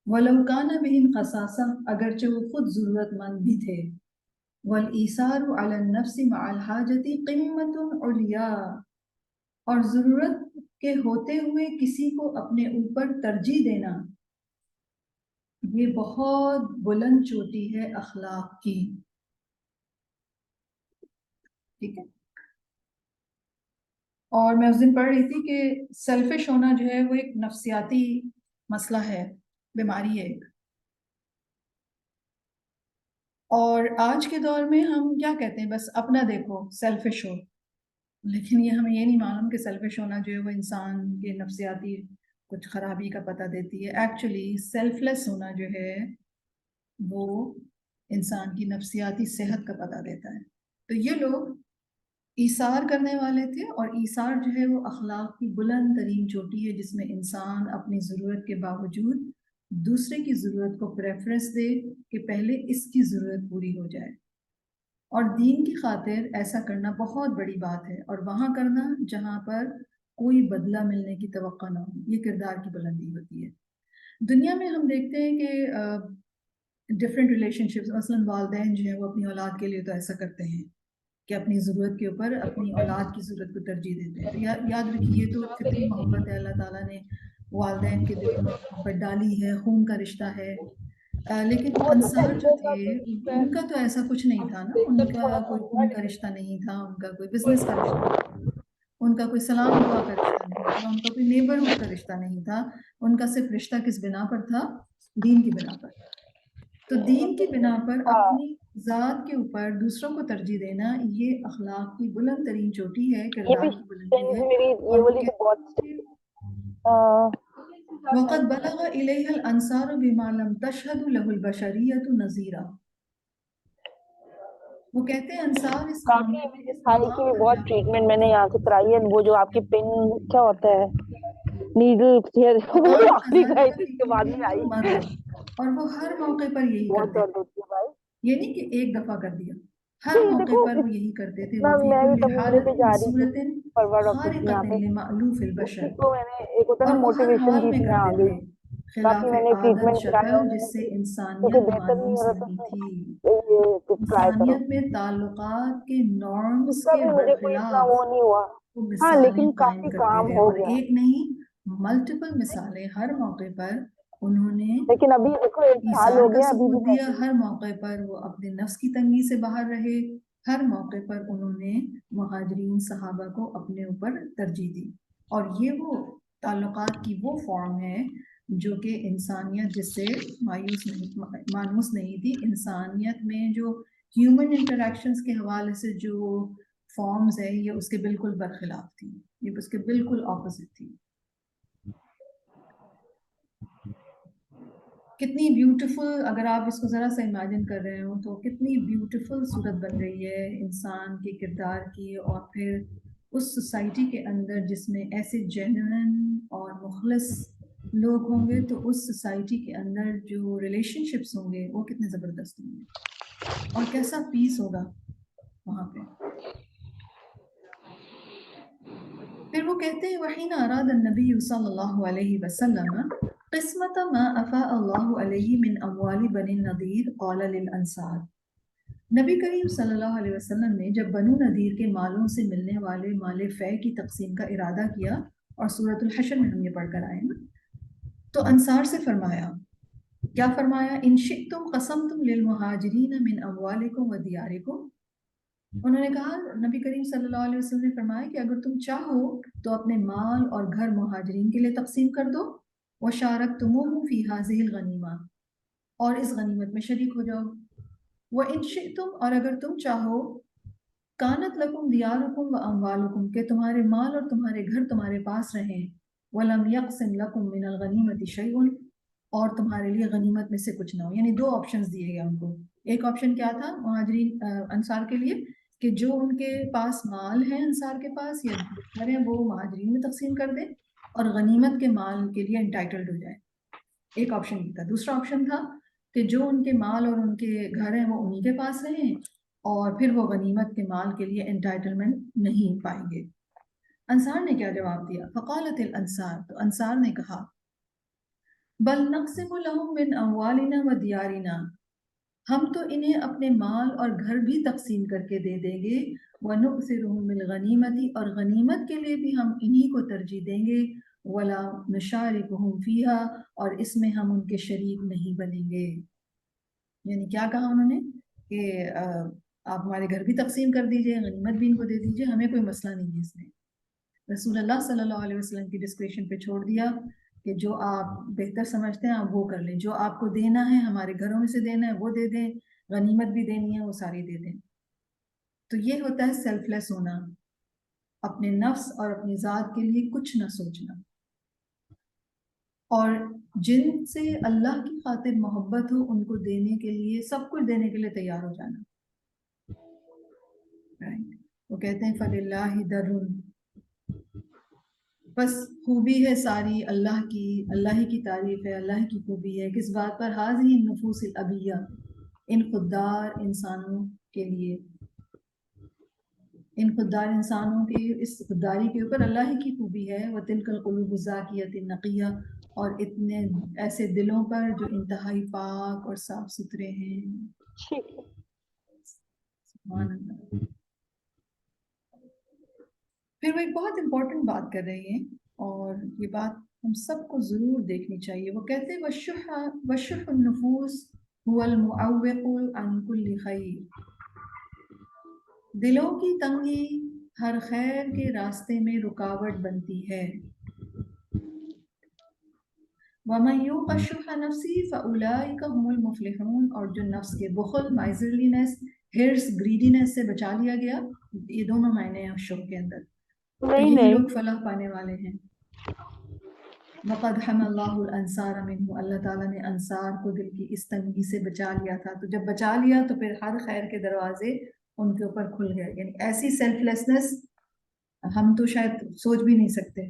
وَلَوْ كَانَ بِهِمْ خَصَاصَةٌ، اگرچہ وہ خود ضرورت مند بھی تھے. وَالْإِيثَارُ عَلَى النَّفْسِ مَعَ الْحَاجَةِ قِمَّةٌ عُلْيَا، اور ضرورت کے ہوتے ہوئے کسی کو اپنے اوپر ترجیح دینا، یہ بہت بلند چوٹی ہے اخلاق کی. ٹھیک ہے. اور میں اس دن پڑھ رہی تھی کہ سیلفش ہونا جو ہے وہ ایک نفسیاتی مسئلہ ہے، بیماری ہے ایک. اور آج کے دور میں ہم کیا کہتے ہیں، بس اپنا دیکھو، سیلفش ہو. لیکن یہ ہمیں یہ نہیں معلوم کہ سیلفش ہونا جو ہے وہ انسان کے نفسیاتی کچھ خرابی کا پتہ دیتی ہے. ایکچولی سیلف لیس ہونا جو ہے وہ انسان کی نفسیاتی صحت کا پتہ دیتا ہے. تو یہ لوگ ایثار کرنے والے تھے، اور ایثار جو ہے وہ اخلاق کی بلند ترین چوٹی ہے جس میں انسان اپنی ضرورت کے باوجود دوسرے کی ضرورت کو پریفرنس دے کہ پہلے اس کی ضرورت پوری ہو جائے. اور دین کی خاطر ایسا کرنا بہت بڑی بات ہے، اور وہاں کرنا جہاں پر کوئی بدلہ ملنے کی توقع نہ ہو. یہ کردار کی بلندی ہوتی ہے. دنیا میں ہم دیکھتے ہیں کہ ڈفرینٹ ریلیشن شپس، مثلاً والدین جو ہیں وہ اپنی اولاد کے لیے تو ایسا کرتے ہیں کہ اپنی ضرورت کے اوپر اپنی اولاد کی ضرورت کو ترجیح دیتے ہیں. تو یاد رکھیے تو فطری محبت ہے، اللہ تعالیٰ نے والدین کے دلوں میں محبت ڈالی ہے، خون کا رشتہ ہے. لیکن انصار جو تھے ان کا تو ایسا کچھ نہیں تھا نا. ان کا کوئی خون کا رشتہ نہیں تھا، ان کا کوئی بزنس کا رشتہ نہیں تھا، ان کا کوئی سلام دعا کا رشتہ نہیں تھا، ان کا کوئی نیبرہڈ کا رشتہ نہیں تھا. ان کا صرف رشتہ کس بنا پر تھا؟ دین کی بنا پر. تو دین کی بنا پر اپنی ذات کے اوپر دوسروں کو ترجیح دینا یہ اخلاق کی بلند ترین چوٹی ہے، کردار کی بلندی ہے. اور وقد بلغ الیہ الانصار بما لم تشهد له البشریۃ نذیرا. وہ کہتے ہیں انصار اس کافی اس حال کی بھی بہت ٹریٹمنٹ میں نے یہاں سے کرائی ہے. وہ جو آپ کی پن کیا ہوتا ہے نیڈل آخری کے بعد میں آئی، اور وہ ہر موقع پر یہی بہت کرتے درد ہوتی ہے بھائی. یہ نہیں کہ ایک دفعہ کر دیا، ہر موقع پر وہ یہی کرتے تھے. وہ میں بھی فی تمنے پہ کل جا رہی صورت تھی فارورڈ آفس میں یہاں خارقۃ پہ، لمألوف البشر، اسی کو میں نے ایک ہوتا ہے اور نا وہ ہر موٹیویشن حال دی میں تھی، میں آ کرتے گئی. تھے، باقی خلاف میں نے عادت ٹریٹمنٹ شکل کرایا جس سے کیونکہ انسانیت بہتر نہیں مانوس ہو رہا نہیں تھا. تھی. یہ ٹرائی کرو، انسانیت میں تعلقات کے نارمز اس کا کے بھی مجھے کوئی اتنا برخلاف وہ نہیں ہوا. وہ ہاں مثالیں لیکن قائم کافی کرتے کام رہے، ہو اور گیا. ایک نہیں ملٹیپل مثالیں ہر موقع پر انہوں نے لیکن ابھی دیکھو 1 سال ایثار ہو کا گیا، ابھی بھی ثبوت دیا. ویسے ہی. ہر موقع پر وہ اپنے نفس کی تنگی سے باہر رہے، ہر موقع پر انہوں نے مہاجرین صحابہ کو اپنے اوپر ترجیح دی. اور یہ وہ تعلقات کی وہ فارم ہے جو کہ انسانیت جس سے مانوس نہیں تھی. انسانیت میں جو ہیومن انٹریکشنز کے حوالے سے جو فارمز ہے یہ اس کے بالکل برخلاف تھی، یہ اس کے بالکل اپوزٹ تھی. کتنی بیوٹیفل، اگر آپ اس کو ذرا سا امیجن کر رہے ہو تو کتنی بیوٹیفل صورت بن رہی ہے انسان کے کردار کی. اور پھر اس سوسائٹی کے اندر جس میں ایسے جینوئن اور مخلص لوگ ہوں گے تو اس سوسائٹی کے اندر جو ریلیشن شپس ہوں گے وہ کتنے زبردست ہوں گے، اور کیسا پیس ہوگا وہاں پہ. پھر وہ کہتے ہیں وحین اراد النبی صلی اللہ علیہ وسلم قسمت ما افاء اللہ علیہ من اموال بنی النضیر قال للانصار. نبی کریم صلی اللہ علیہ وسلم نے جب بنو نذیر کے مالوں سے ملنے والے مال فے کی تقسیم کا ارادہ کیا، اور سورۃ الحشر میں ہم یہ پڑھ کر آئے نا، تو انصار سے فرمایا، کیا فرمایا؟ ان شئتم قسمتم للمہاجرین من اموالکم و دیارکم. انہوں نے کہا، نبی کریم صلی اللہ علیہ وسلم نے فرمایا کہ اگر تم چاہو تو اپنے مال اور گھر مہاجرین کے لیے تقسیم کر دو، وشارکتموہم فی ہذہ الغنیمہ، اور اس غنیمت میں شریک ہو جاؤ. وَإِن شِئْتُمْ، اور اگر تم چاہو، کانت لکم دیارکم و اموالکم، کہ تمہارے مال اور تمہارے گھر تمہارے پاس رہیں، وَلَمْ يَقْسِمْ لَكُم مِّنَ الْغَنِيمَةِ شَيْءٌ، اور تمہارے لیے غنیمت میں سے کچھ نہ ہو. یعنی دو آپشنز دیے گئے ان کو. ایک آپشن کیا تھا مہاجرین انصار کے لیے، کہ جو ان کے پاس مال ہیں انصار کے پاس یا گھر ہیں وہ مہاجرین میں تقسیم کر دیں اور غنیمت کے مال کے لیے انٹائٹلڈ ہو جائے. ایک آپشن یہ تھا. دوسرا آپشن تھا کہ جو ان کے مال اور ان کے گھر ہیں وہ انہی کے پاس رہیں اور پھر وہ غنیمت کے مال کے لیے انٹائٹلمنٹ نہیں پائیں گے. انصار نے کیا جواب دیا؟ فقالت الانصار، تو انصار نے کہا، بل نقسم لهم من اموالنا و دیارنا، ہم تو انہیں اپنے مال اور گھر بھی تقسیم کر کے دے دیں گے، وَنُؤْثِرُهُمْ بِالْغَنِيمَةِ، اور غنیمت کے لیے بھی ہم انہی کو ترجیح دیں گے، وَلَا نُشَارِكُهُمْ فِيهَا، اور اس میں ہم ان کے شریک نہیں بنیں گے. یعنی کیا کہا انہوں نے کہ آپ ہمارے گھر بھی تقسیم کر دیجئے، غنیمت بھی ان کو دے دیجئے، ہمیں کوئی مسئلہ نہیں ہے اس میں. رسول اللہ صلی اللہ علیہ وسلم کی ڈسکریشن پہ چھوڑ دیا کہ جو آپ بہتر سمجھتے ہیں آپ وہ کر لیں، جو آپ کو دینا ہے ہمارے گھروں میں سے دینا ہے وہ دے دیں، غنیمت بھی دینی ہے وہ ساری دے دیں. تو یہ ہوتا ہے سیلف لیس ہونا، اپنے نفس اور اپنی ذات کے لیے کچھ نہ سوچنا، اور جن سے اللہ کی خاطر محبت ہو ان کو دینے کے لیے، سب کچھ دینے کے لیے تیار ہو جانا. وہ کہتے ہیں فَلِلَّهِ دَرٌ، بس خوبی ہے ساری اللہ کی، اللہ ہی کی تعریف ہے، اللہ کی خوبی ہے. کس بات پر؟ حاضی النفوس الابیہ، ان خوددار انسانوں کے لیے، ان خوددار انسانوں کی اس خودداری کے اوپر اللہ ہی کی خوبی ہے. وَتِلْكَ الْقُلُوبُ الزَّاكِيَةُ النَّقِيَّةُ، اور اتنے ایسے دلوں پر جو انتہائی پاک اور صاف ستھرے ہیں. سبحان اللہ. پھر وہ ایک بہت امپورٹنٹ بات کر رہی ہیں اور یہ بات ہم سب کو ضرور دیکھنی چاہیے. وہ کہتے ہیں وَالشُّحُّ النُّفُوسِ هُوَ الْمُعَوِّقُ عَنْ كُلِّ خَيْرٍ، دلوں کی تنگی ہر خیر کے راستے میں رکاوٹ بنتی ہے. وَمَنْ يُوقَ شُحَّ نَفْسِهِ فَأُولَئِكَ هُمُ الْمُفْلِحُونَ، اور جو نفس کے بخل، مائزرلینس، ہرس، گریڈینس سے بچا لیا گیا، یہ دونوں معنی ہیں شح کے اندر، تو یہی لوگ فلاح پانے والے ہیں. وَقَدْ حَمَى اللَّهُ الْأَنصَارَ مِنْهُ، اللہ تعالیٰ نے انصار کو دل کی اس تنگی سے بچا لیا تھا. تو جب بچا لیا تو پھر ہر خیر کے دروازے ان کے اوپر کھل گئے. یعنی ایسی سیلف لیسنس ہم تو شاید سوچ بھی نہیں سکتے.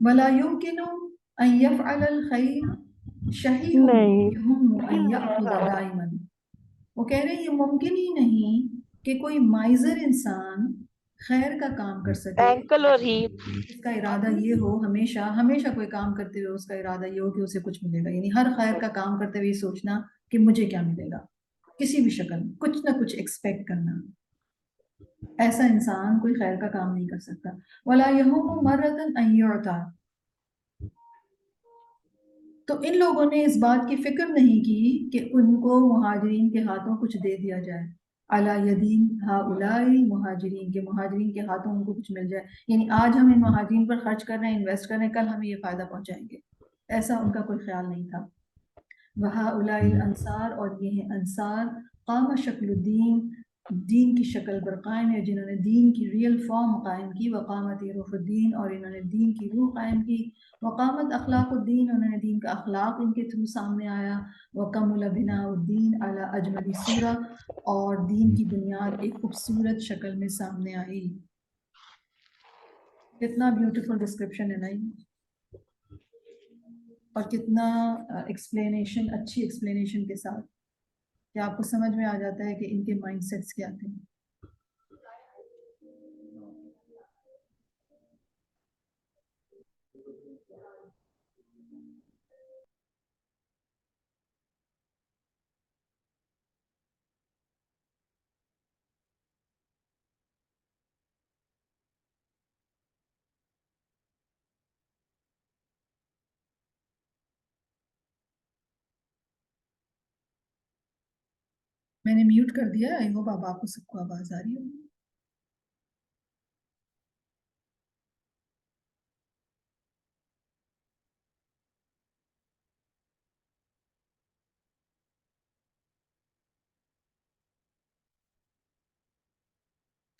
وَلَا يُمْكِنُ أَنْ يَفْعَلَ الْخَيْرَ شَحِيحٌ يَهُمُّ أَنْ يَأْخُذَ دَائِمًا، وہ کہہ رہے ہیں یہ ممکن ہی نہیں کہ کوئی مائزر انسان خیر کا کام کر سکے، اس کا ارادہ یہ ہو ہمیشہ کوئی کام کرتے ہوئے اس کا ارادہ یہ ہو کہ اسے کچھ ملے گا. یعنی ہر خیر کا کام کرتے ہوئے یہ سوچنا کہ مجھے کیا ملے گا، کسی بھی شکل میں کچھ نہ کچھ ایکسپیکٹ کرنا. ایسا انسان کوئی خیر کا کام نہیں کر سکتا. وَلَا يَهُمُّ مَرَّةً أَنْ يُعْطَى، تو ان لوگوں نے اس بات کی فکر نہیں کی کہ ان کو مہاجرین کے ہاتھوں کچھ دے دیا جائے. عَلَى يَدِينَ هَؤُلَاءِ، مہاجرین کے ہاتھوں ان کو کچھ مل جائے. یعنی آج ہم ان مہاجرین پر خرچ کر رہے ہیں، انویسٹ کر رہے ہیں، کل ہمیں یہ فائدہ پہنچائیں گے، ایسا ان کا کوئی خیال نہیں تھا. وَهَؤُلَاءِ الْأَنصَارُ، اور یہ ہیں انصار، قام شکل الدین، دین کی شکل پر قائم ہے، جنہوں نے دین کی ریئل فارم قائم کی. وقامت روح الدین، اور انہوں نے دین کی روح قائم کی. وقامت اخلاق الدین، انہوں نے دین کا اخلاق ان کے تھرو سامنے آیا. وکمل بناء الدین علی اجمل صورہ، اور دین کی بنیاد ایک خوبصورت شکل میں سامنے آئی. کتنا بیوٹیفل ڈسکرپشن ہے نا یہ، اور کتنا ایکسپلینیشن، اچھی ایکسپلینیشن کے ساتھ، کہ آپ کو سمجھ میں آ جاتا ہے کہ ان کے مائنڈ سیٹس کیا تھے. میں نے میوٹ کر دیا. آئی ہوپ اب آپ کو سب کو آواز آ رہی ہوگی.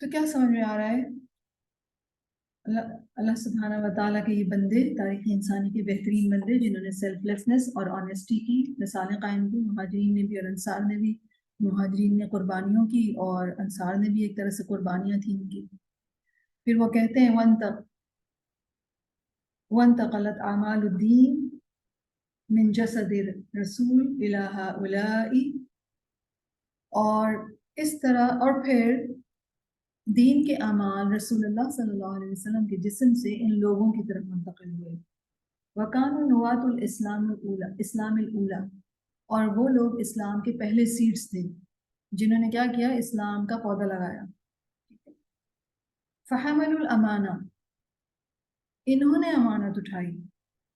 تو کیا سمجھ میں آ رہا ہے؟ اللہ سبحانہ و تعالیٰ کے یہ بندے تاریخ انسانی کے بہترین بندے جنہوں نے سیلف لیسنس اور آنیسٹی کی مثالیں قائم کی. مہاجرین نے بھی اور انصار نے بھی. مہاجرین نے قربانیوں کی اور انصار نے بھی ایک طرح سے قربانیاں تھیں ان کی. پھر وہ کہتے ہیں وانتقلت اعمال الدین من جسد رسول الى هؤلاء، اور اس طرح اور پھر دین کے اعمال رسول اللہ صلی اللہ علیہ وسلم کے جسم سے ان لوگوں کی طرف منتقل ہوئے. وَكَانُوا نُوَاةُ اسلام الاولا، اور وہ لوگ اسلام کے پہلے سیڈز تھے جنہوں نے کیا کیا؟ اسلام کا پودا لگایا. فَحَمَلُوا الْأَمَانَةَ، انہوں نے امانت اٹھائی.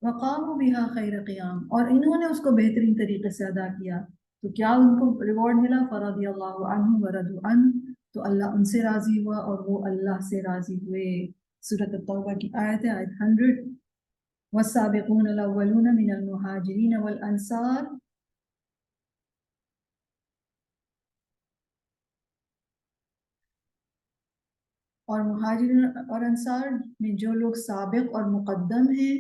وَقَامُوا بِهَا خَيْرَ قِيَامٍ، اور انہوں نے اس کو بہترین طریقے سے ادا کیا. تو کیا ان کو ریوارڈ ملا؟ فَرَضِيَ اللَّهُ عَنْهُمْ وَرَضُوا عَنْهُ، تو اللہ ان سے راضی ہوا اور وہ اللہ سے راضی ہوئے. سورۃ التوبہ کی آیت ہے، آیت 100. وَالسَّابِقُونَ الْأَوَّلُونَ مِنَ الْمُهَاجِرِينَ وَالْأَنصَارِ، اور مہاجرین اور انصار میں جو لوگ سابق اور مقدم ہیں.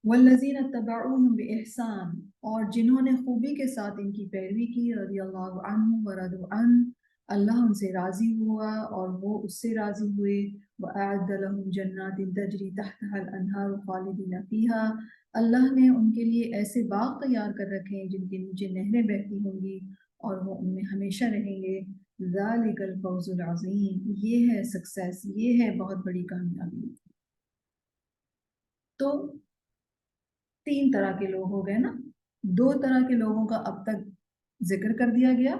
والذین اتبعوہم بإحسان، اور جنہوں نے خوبی کے ساتھ ان کی پیروی کی. رضی اللہ عنہم ورضوا عنہ، اللہ ان سے راضی ہوا اور وہ اس سے راضی ہوئے. وأعد لهم جنات تجری تحتها الانہار خالدین فیہا، اللہ نے ان کے لیے ایسے باغ تیار کر رکھے ہیں جن کے نیچے نہریں بہتی ہوں گی اور وہ ان میں ہمیشہ رہیں گے. ذالک الفوز العظیم، یہ ہے سکسیس، یہ ہے بہت بڑی کامیابی. تو تین طرح کے لوگ ہو گئے نا. دو طرح کے لوگوں کا اب تک ذکر کر دیا گیا،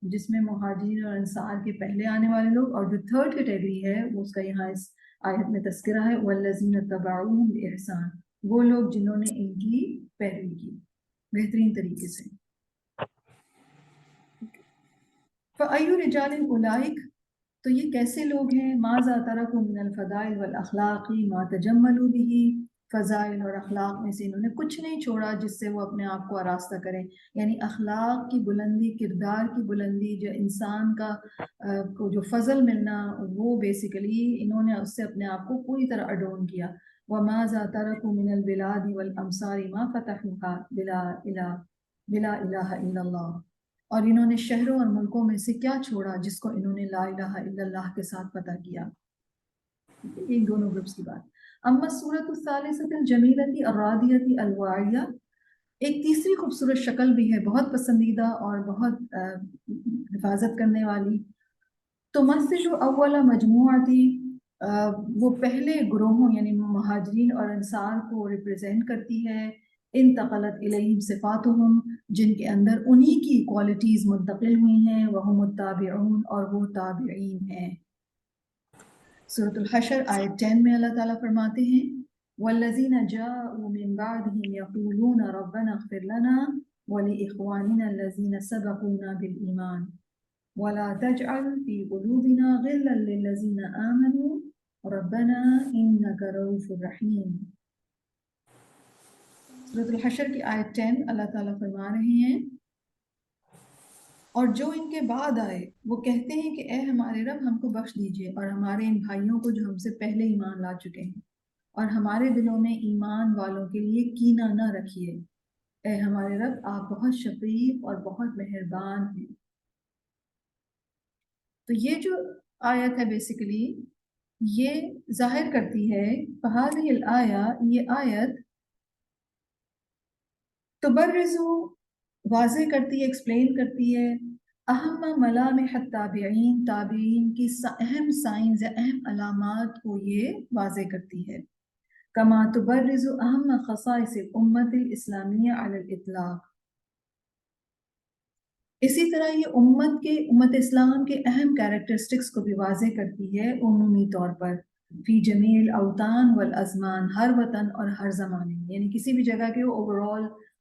جس میں مہاجرین اور انصار کے پہلے آنے والے لوگ، اور جو تھرڈ کیٹیگری ہے وہ اس کا یہاں اس آیت میں تذکرہ ہے. والذین اتبعوہم بإحسان، وہ لوگ جنہوں نے ان کی پیروی کی بہترین طریقے سے. فأی رجال اولئک، تو یہ کیسے لوگ ہیں؟ ماذا ترکوا من الفضائل والاخلاق ما تجملوا به، فضائل اور اخلاق میں سے انہوں نے کچھ نہیں چھوڑا جس سے وہ اپنے آپ کو آراستہ کریں. یعنی اخلاق کی بلندی، کردار کی بلندی، جو انسان کا کو جو فضل ملنا، وہ بیسیکلی انہوں نے اس سے اپنے آپ کو پوری طرح اڈون کیا. وماذا ترکوا من البلاد والامصار ما فتحوها بلا الہ الا اللہ، اور انہوں نے شہروں اور ملکوں میں سے کیا چھوڑا جس کو انہوں نے لا الہ الا اللہ کے ساتھ فتح کیا. ان دونوں گروپس کی بات. اما الصورۃ الثالثۃ الجمیلۃ الرادیۃ الواعیہ، ایک تیسری خوبصورت شکل بھی ہے بہت پسندیدہ اور بہت حفاظت کرنے والی. تمثل اول مجموعتی، وہ پہلے گروہوں یعنی مہاجرین اور انصار کو ریپرزینٹ کرتی ہے. انتقلت الیہم صفاتہم، جن کے اندر انہی کی کوالٹیز منتقل ہوئی ہیں. وہم التابعون، اور وہ تابعین ہیں. سورۃ الحشر آیت 10 میں اللہ تعالیٰ فرماتے ہیں والذین جاءوا من بعدهم یقولون ربنا اغفر لنا ولإخواننا الذین سبقونا بالایمان ولا تجعل في قلوبنا غلا للذین آمنوا ربنا انک رؤوف رحیم. سورۃ الحشر کی آیت 10 اللہ تعالیٰ فرما رہے ہیں اور جو ان کے بعد آئے وہ کہتے ہیں کہ اے ہمارے رب ہم کو بخش دیجئے اور ہمارے ان بھائیوں کو جو ہم سے پہلے ایمان لا چکے ہیں، اور ہمارے دلوں میں ایمان والوں کے لیے کینہ نہ رکھیے. اے ہمارے رب آپ بہت شفیق اور بہت مہربان ہیں. تو یہ جو آیت ہے بیسیکلی یہ ظاہر کرتی ہے فہذہ الآیہ، یہ آیت تبرزو، واضح کرتی ہے، ایکسپلین کرتی ہے اہم ملامح التابعین، تابعین کی اہم سائنز یا اہم علامات کو یہ واضح کرتی ہے. کما تبرز اہم خصائص الامت الاسلامیہ علی الاطلاق، اسی طرح یہ امت اسلام کے اہم کیریکٹرسٹکس کو بھی واضح کرتی ہے عمومی طور پر. فی جمیع الاوطان والازمان، ہر وطن اور ہر زمانے میں، یعنی کسی بھی جگہ کے overall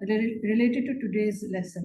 related to today's lesson,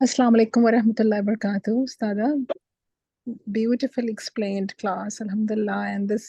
Assalamu alaikum wa rahmatullahi wa barakatuh. Ustada, beautifully explained class, alhamdulillah. And this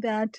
that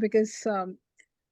because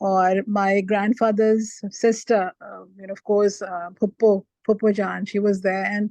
or my grandfather's sister, of course, Puppo Jan, she was there, and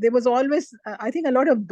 there was always I think a lot of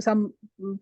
some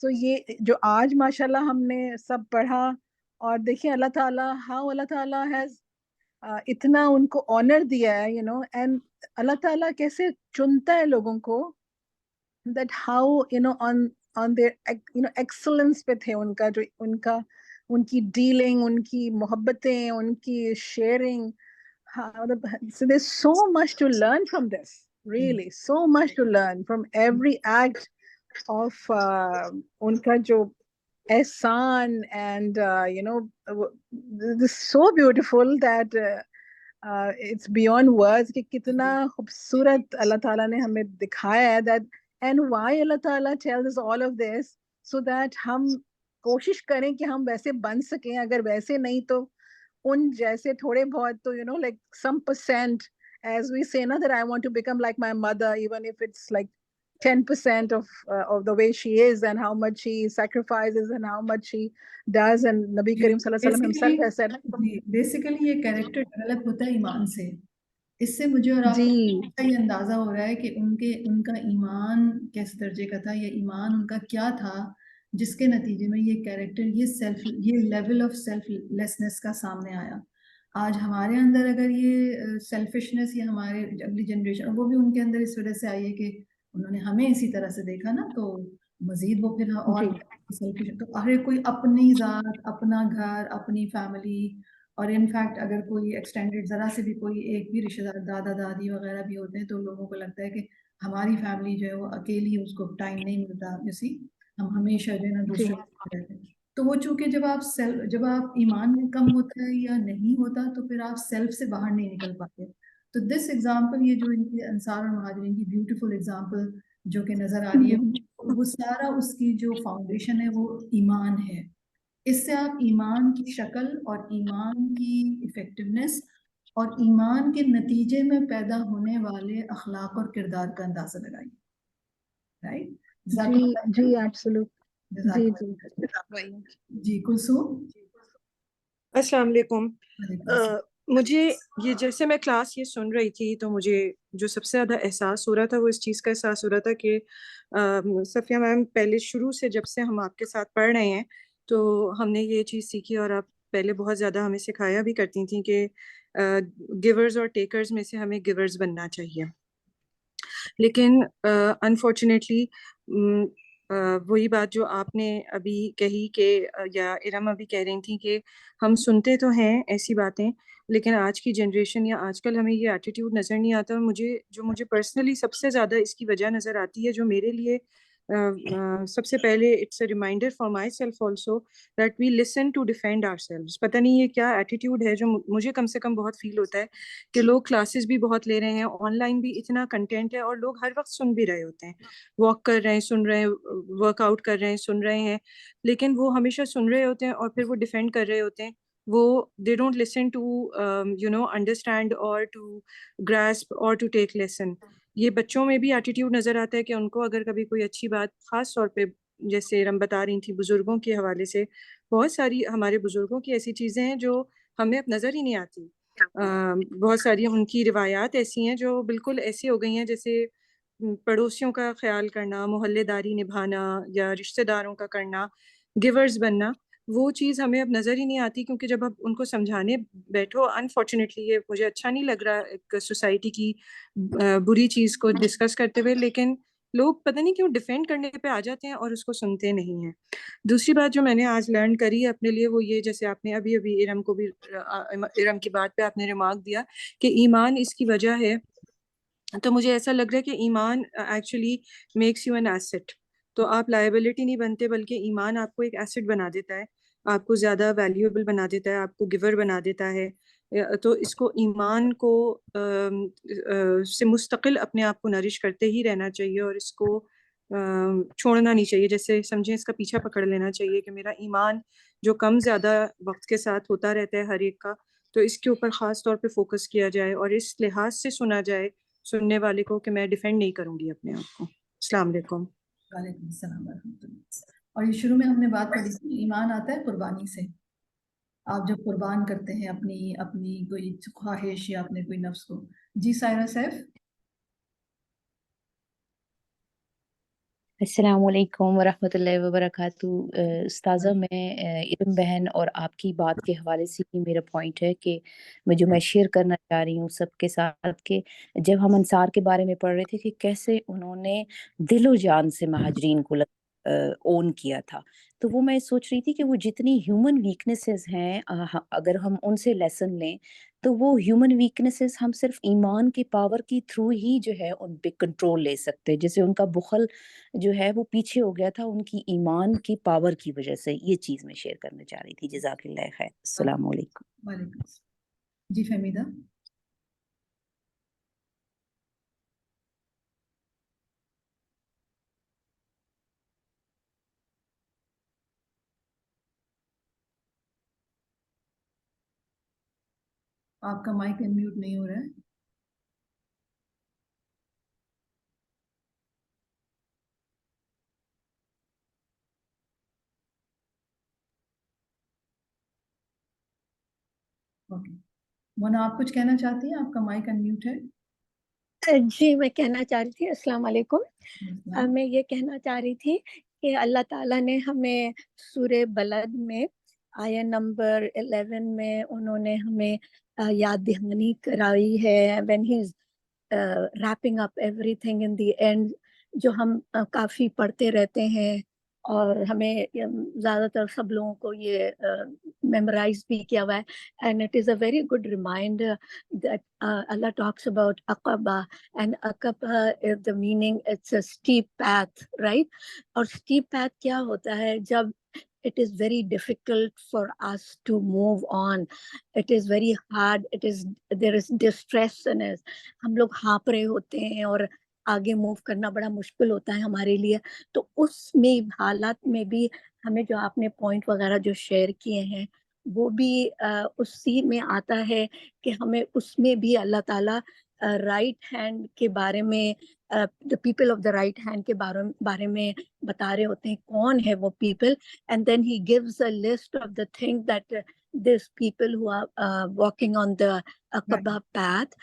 So یہ جو آج ماشاءاللہ ہم نے سب پڑھا، اور دیکھیں اللہ تعالیٰ how اللہ تعالیٰ has اتنا ان کو آنر دیا ہے اینڈ اللہ تعالیٰ کیسے چنتا ہے لوگوں کو، that how on their excellence پہ تھے ان کا جو ان کی ڈیلنگ، ان کی محبتیں، ان کی sharing. So there's so much to learn from this, really so much to learn from every act of ان کا جو احسان. And this is so beautiful that it's beyond words کہ کتنا خوبصورت اللہ تعالیٰ نے ہمیں دکھایا ہے that. And why اللہ تعالیٰ tells us all of this so that ہم کوشش کریں کہ ہم ویسے بن سکیں، اگر ویسے نہیں تو ان جیسے تھوڑے بہت تو like some percent, as we say that I want to become like my mother, even if it's like 10% of the way she is and how much she sacrifices and how much she does. And Nabi Karim sallallahu alaihi wasallam himself has said basically یہ character develop ہوتا ہے ایمان سے. اس سے مجھے اور آپ کو یہ اندازہ ہو رہا ہے کہ ان کا ایمان کس درجے کا تھا، یا ایمان ان کا کیا تھا جس کے نتیجے میں یہ کریکٹر، یہ لیول آف سیلف لیسنس کا سامنے آیا. آج ہمارے اندر اگر یہ سیلفشنس، یا ہمارے اگلی جنریشن، وہ بھی ان کے اندر اس وجہ سے آئی ہے کہ انہوں نے ہمیں اسی طرح سے دیکھا نا، تو مزید وہ پھر اور سیلفش. تو ہر کوئی اپنی ذات، اپنا گھر، اپنی فیملی، اور انفیکٹ اگر کوئی ایکسٹینڈیڈ ذرا سے بھی کوئی ایک بھی رشتہ دار، دادا دادی وغیرہ بھی ہوتے ہیں، تو لوگوں کو لگتا ہے کہ ہماری فیملی جو ہے وہ اکیلی، اس کو ٹائم نہیں ملتا. ہم ہمیشہ جو ہے نا دوسرے رہتے ہیں. تو وہ چونکہ جب آپ ایمان میں کم ہوتا ہے یا نہیں ہوتا، تو پھر آپ سیلف سے باہر نہیں نکل پاتے. تو دس ایگزامپل، یہ جو ان کی انصار اور مہاجرین کی بیوٹیفل ایگزامپل جو کہ نظر آ رہی ہے، وہ سارا اس کی جو فاؤنڈیشن ہے وہ ایمان ہے. اس سے آپ ایمان کی شکل اور ایمان کی ایفیکٹونیس اور ایمان کے نتیجے میں پیدا ہونے والے اخلاق اور کردار کا اندازہ لگائیے. رائٹ؟ جی ایبسولوٹ. جی کلثوم. السلام علیکم. مجھے یہ جیسے میں کلاس یہ سن رہی تھی، تو مجھے جو سب سے زیادہ احساس ہو رہا تھا وہ اس چیز کا احساس ہو رہا تھا کہ صفیہ میم پہلے شروع سے جب سے ہم آپ کے ساتھ پڑھ رہے ہیں تو ہم نے یہ چیز سیکھی، اور آپ پہلے بہت زیادہ ہمیں سکھایا بھی کرتی تھیں کہ گیورز اور ٹیکرز میں سے ہمیں گیورز بننا چاہیے. لیکن انفارچونیٹلی وہی بات جو آپ نے ابھی کہی کہ یا ارم ابھی کہہ رہی تھیں کہ ہم سنتے تو ہیں ایسی باتیں، لیکن آج کی جنریشن یا آج کل ہمیں یہ ایٹیٹیوڈ نظر نہیں آتا. مجھے پرسنلی سب سے زیادہ اس کی وجہ نظر آتی ہے، جو میرے لیے سب سے پہلے it's a reminder for myself also that we listen to defend ourselves. پتہ نہیں یہ کیا ایٹیٹیوڈ ہے جو مجھے کم سے کم بہت فیل ہوتا ہے کہ لوگ کلاسز بھی بہت لے رہے ہیں، آن لائن بھی اتنا کنٹینٹ ہے، اور لوگ ہر وقت سن بھی رہے ہوتے ہیں، واک کر رہے ہیں سن رہے ہیں، ورک آؤٹ کر رہے ہیں سن رہے ہیں، لیکن وہ ہمیشہ سن رہے ہوتے ہیں اور پھر وہ ڈیفینڈ کر رہے ہوتے ہیں. وہ they don't listen to understand or to grasp or to take lesson. یہ بچوں میں بھی ایٹیٹیوڈ نظر آتا ہے کہ ان کو اگر کبھی کوئی اچھی بات، خاص طور پہ جیسے رم بتا رہی تھی بزرگوں کے حوالے سے، بہت ساری ہمارے بزرگوں کی ایسی چیزیں ہیں جو ہمیں اب نظر ہی نہیں آتی. بہت ساری ان کی روایات ایسی ہیں جو بالکل ایسی ہو گئی ہیں جیسے پڑوسیوں کا خیال کرنا، محلے داری نبھانا، یا رشتہ داروں کا کرنا، گیورز بننا. وہ چیز ہمیں اب نظر ہی نہیں آتی، کیونکہ جب اب ان کو سمجھانے بیٹھو، انفارچونیٹلی یہ مجھے اچھا نہیں لگ رہا ایک سوسائٹی کی بری چیز کو ڈسکس کرتے ہوئے، لیکن لوگ پتہ نہیں کیوں ڈیفینڈ کرنے پہ آ جاتے ہیں اور اس کو سنتے نہیں ہیں. دوسری بات جو میں نے آج لرن کری ہے اپنے لیے وہ یہ، جیسے آپ نے ابھی ارم کی بات پہ آپ نے ریمارک دیا کہ ایمان اس کی وجہ ہے، تو مجھے ایسا لگ رہا ہے کہ iman actually makes you an asset. تو آپ لائبلٹی نہیں بنتے، بلکہ ایمان آپ کو ایک ایسٹ بنا دیتا ہے، آپ کو زیادہ ویلیویبل بنا دیتا ہے، آپ کو گیور بنا دیتا ہے. تو اس کو ایمان کو سے مستقل اپنے آپ کو نرش کرتے ہی رہنا چاہیے، اور اس کو چھوڑنا نہیں چاہیے. جیسے سمجھیں اس کا پیچھا پکڑ لینا چاہیے کہ میرا ایمان جو کم زیادہ وقت کے ساتھ ہوتا رہتا ہے ہر ایک کا، تو اس کے اوپر خاص طور پہ فوکس کیا جائے اور اس لحاظ سے سنا جائے سننے والے کو کہ میں ڈیفینڈ نہیں کروں گی اپنے آپ کو. السلام علیکم. وعلیکم السلام ورحمۃ اللہ. اور یہ شروع میں ہم نے بات پڑھی تھی، ایمان آتا ہے قربانی سے. آپ جب قربان کرتے ہیں اپنی کوئی خواہش یا اپنے کوئی نفس کو. جی سائرہ سیف. السلام علیکم ورحمۃ اللہ وبرکاتہ۔ استاذہ میں علم بہن اور آپ کی بات کے حوالے سے ہی میرا پوائنٹ ہے کہ میں شیئر کرنا چاہ رہی ہوں سب کے ساتھ کہ جب ہم انصار کے بارے میں پڑھ رہے تھے کہ کیسے انہوں نے دل و جان سے مہاجرین کو اون کیا تھا، تو وہ میں سوچ رہی تھی کہ وہ جتنی ہیومن ویکنیسز ہیں اگر ہم ان سے لیسن لیں تو وہ ہیومن ویکنیسز ہم صرف ایمان کی پاور کی تھرو ہی جو ہے ان پہ کنٹرول لے سکتے، جیسے ان کا بخل جو ہے وہ پیچھے ہو گیا تھا ان کی ایمان کی پاور کی وجہ سے۔ یہ چیز میں شیئر کرنا چاہ رہی تھی۔ جزاک اللہ خیر۔ السلام علیکم۔ وعلیکم السلام جی فہمیدہ۔ آپ کا مائک انمیوٹ نہیں ہو رہا ہے۔ اوکے مونا، آپ کچھ کہنا چاہتی ہیں؟ آپ کا مائک انمیوٹ ہے۔ جی میں کہنا چاہ رہی تھی السلام علیکم۔ میں یہ کہنا چاہ رہی تھی کہ اللہ تعالیٰ نے ہمیں سورہ بلد میں آیہ نمبر 11 میں انہوں نے ہمیں یاد دہانی کرائی ہے when he's wrapping up everything in the end، جو ہم کافی پڑھتے رہتے ہیں اور ہمیں زیادہ تر سب لوگوں کو یہ میمورائز بھی کیا ہوا ہے، and it is a very good reminder that Allah talks about Aqaba and Aqaba is the meaning it's a steep path, right؟ اور steep path کیا ہوتا ہے؟ جب it is very difficult for us to move on, it is very hard, there is distress in us، ہم لوگ ہانپ رہے ہوتے ہیں اور آگے موو کرنا بڑا مشکل ہوتا ہے ہمارے لیے، تو اس میں حالات میں بھی ہمیں جو آپ نے پوائنٹ وغیرہ جو شیئر کیے ہیں وہ بھی اسی میں آتا ہے کہ ہمیں اس میں بھی اللہ تعالیٰ رائٹ ہینڈ کے بارے میں the people of the right hand کے بارے میں بتا رہے ہوتے ہیں کون ہے وہ people، and then he gives a list of the things that these people who are walking on the Aqaba path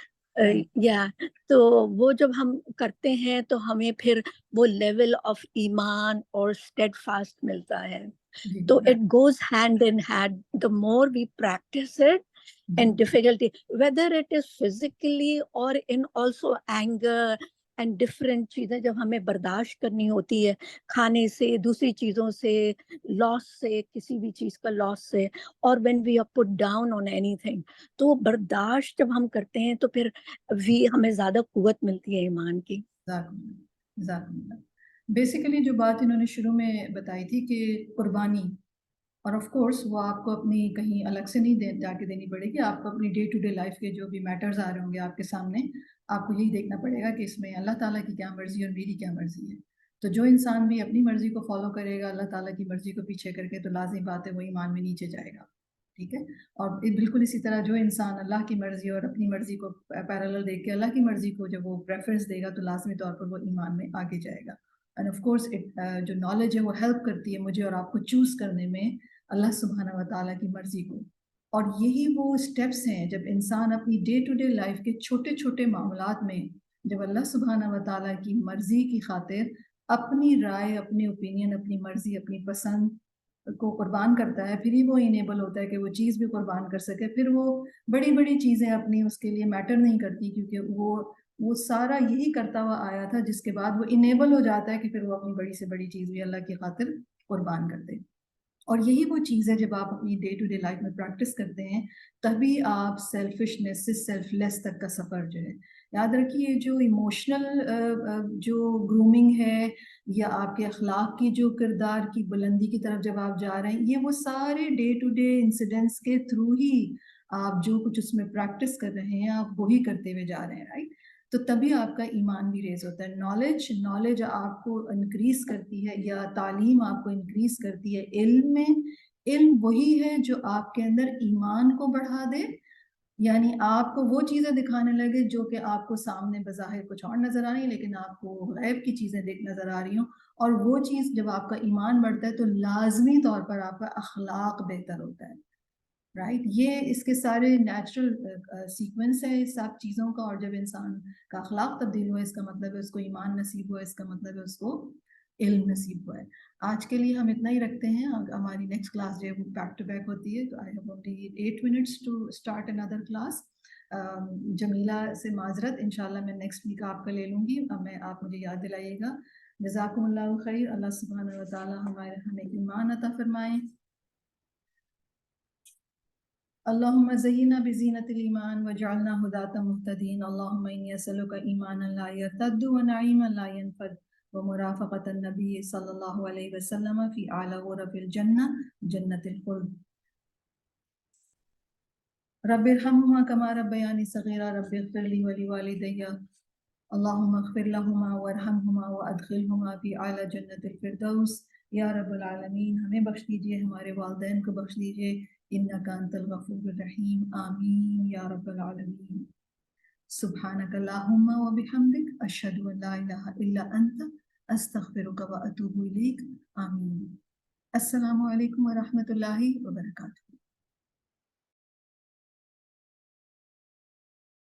تو وہ جب ہم کرتے ہیں تو ہمیں پھر وہ لیول آف ایمان اور اسٹیڈ فاسٹ ملتا ہے، تو it goes hand in hand the more we practice it and difficulty, whether it is physically or in also anger and different چیزیں جب ہمیں برداشت کرنی ہوتی ہے، کھانے سے، دوسری چیزوں سے، لاس سے، کسی بھی چیز کا لاس سے، اور when we are put down on anything، تو برداشت جب ہم کرتے ہیں تو پھر ہمیں زیادہ قوت ملتی ہے ایمان کی۔ بیسیکلی جو بات انہوں نے شروع میں بتائی تھی کہ قربانی، اور آف کورس وہ آپ کو اپنی کہیں الگ سے نہیں جا کے دینی پڑے گی، آپ کو اپنی ڈے ٹو ڈے لائف کے جو بھی میٹرز آ رہے ہوں گے آپ کے سامنے، آپ کو یہی دیکھنا پڑے گا کہ اس میں اللہ تعالیٰ کی کیا مرضی اور میری کیا مرضی ہے۔ تو جو انسان بھی اپنی مرضی کو فالو کرے گا اللہ تعالیٰ کی مرضی کو پیچھے کر کے، تو لازمی بات ہے وہ ایمان میں نیچے جائے گا، ٹھیک ہے۔ اور بالکل اسی طرح جو انسان اللہ کی مرضی اور اپنی مرضی کو پیرالل دیکھ کے اللہ کی مرضی کو جب وہ پریفرنس دے گا تو لازمی طور پر وہ ایمان میں آگے جائے گا۔ اینڈ آف کورس جو نالج ہے وہ ہیلپ کرتی ہے مجھے اور آپ کو چوز کرنے میں اللہ سبحانہ و تعالیٰ کی مرضی کو، اور یہی وہ سٹیپس ہیں جب انسان اپنی ڈے ٹو ڈے لائف کے چھوٹے چھوٹے معاملات میں جب اللہ سبحانہ و تعالیٰ کی مرضی کی خاطر اپنی رائے، اپنی اوپینین، اپنی مرضی، اپنی پسند کو قربان کرتا ہے، پھر ہی وہ انیبل ہوتا ہے کہ وہ چیز بھی قربان کر سکے۔ پھر وہ بڑی بڑی چیزیں اپنی اس کے لیے میٹر نہیں کرتی، کیونکہ وہ سارا یہی کرتا ہوا آیا تھا، جس کے بعد وہ انیبل ہو جاتا ہے کہ پھر وہ اپنی بڑی سے بڑی چیز بھی اللہ کی خاطر قربان کر دے۔ اور یہی وہ چیز ہے جب آپ اپنی ڈے ٹو ڈے لائف میں پریکٹس کرتے ہیں تبھی آپ سیلفشنس سے سیلف لیس تک کا سفر جو ہے، یاد رکھیے جو ایموشنل جو گرومنگ ہے یا آپ کے اخلاق کی جو کردار کی بلندی کی طرف جب آپ جا رہے ہیں، یہ وہ سارے ڈے ٹو ڈے انسیڈنٹس کے تھرو ہی آپ جو کچھ اس میں پریکٹس کر رہے ہیں آپ وہی کرتے ہوئے جا رہے ہیں، رائٹ؟ تو تبھی آپ کا ایمان بھی ریز ہوتا ہے۔ نالج آپ کو انکریز کرتی ہے، یا تعلیم آپ کو انکریز کرتی ہے علم میں۔ علم وہی ہے جو آپ کے اندر ایمان کو بڑھا دے، یعنی آپ کو وہ چیزیں دکھانے لگے جو کہ آپ کو سامنے بظاہر کچھ اور نظر آ رہی ہیں لیکن آپ کو غیب کی چیزیں نظر آ رہی ہوں، اور وہ چیز جب آپ کا ایمان بڑھتا ہے تو لازمی طور پر آپ کا اخلاق بہتر ہوتا ہے، رائٹ؟ یہ اس کے سارے نیچرل سیکوینس ہے اس سب چیزوں کا، اور جب انسان کا اخلاق تبدیل ہوا اس کا مطلب ہے اس کو ایمان نصیب ہوا، اس کا مطلب ہے اس کو علم نصیب ہوا ہے. آج کے لیے ہم اتنا ہی رکھتے ہیں. ہماری نیکسٹ کلاس جو ہے وہ بیک ٹو بیک ہوتی ہے. تو I have only 8 minutes to start اندر کلاس. جمیلہ سے معذرت, انشاءاللہ میں نیکسٹ ویک آپ کا لے لوں گی. آپ مجھے یاد دلائیے گا. جزاکم اللہ خیر. اللہ سبحانہ و تعالی ہمیں ایمان عطا فرمائیں. اللهم زينا بزينة الإيمان وجعلنا هداة مهتدين. اللهم إني أسألك إيمانا لا يرتد ونعيما لا ينفد ومرافقة النبي صلى الله عليه وسلم في أعلى غرف الجنة جنة الخلد. رب ارحمهما كما ربياني صغيرا. رب اغفر لي ولوالدي. اللهم اغفر لهما وارحمهما وادخلهما في أعلى جنة الفردوس. یا رب العالمین ہمیں بخش دیجئے, ہمارے والدین کو بخش دیجئے. انک انت الغفور الرحیم. آمین یا رب العالمین. سبحانک اللہم و بحمدک اشہد ان لا الہ الا انت استغفرک و اتوب الیک. آمین. السلام علیکم ورحمۃ اللہ وبرکاتہ.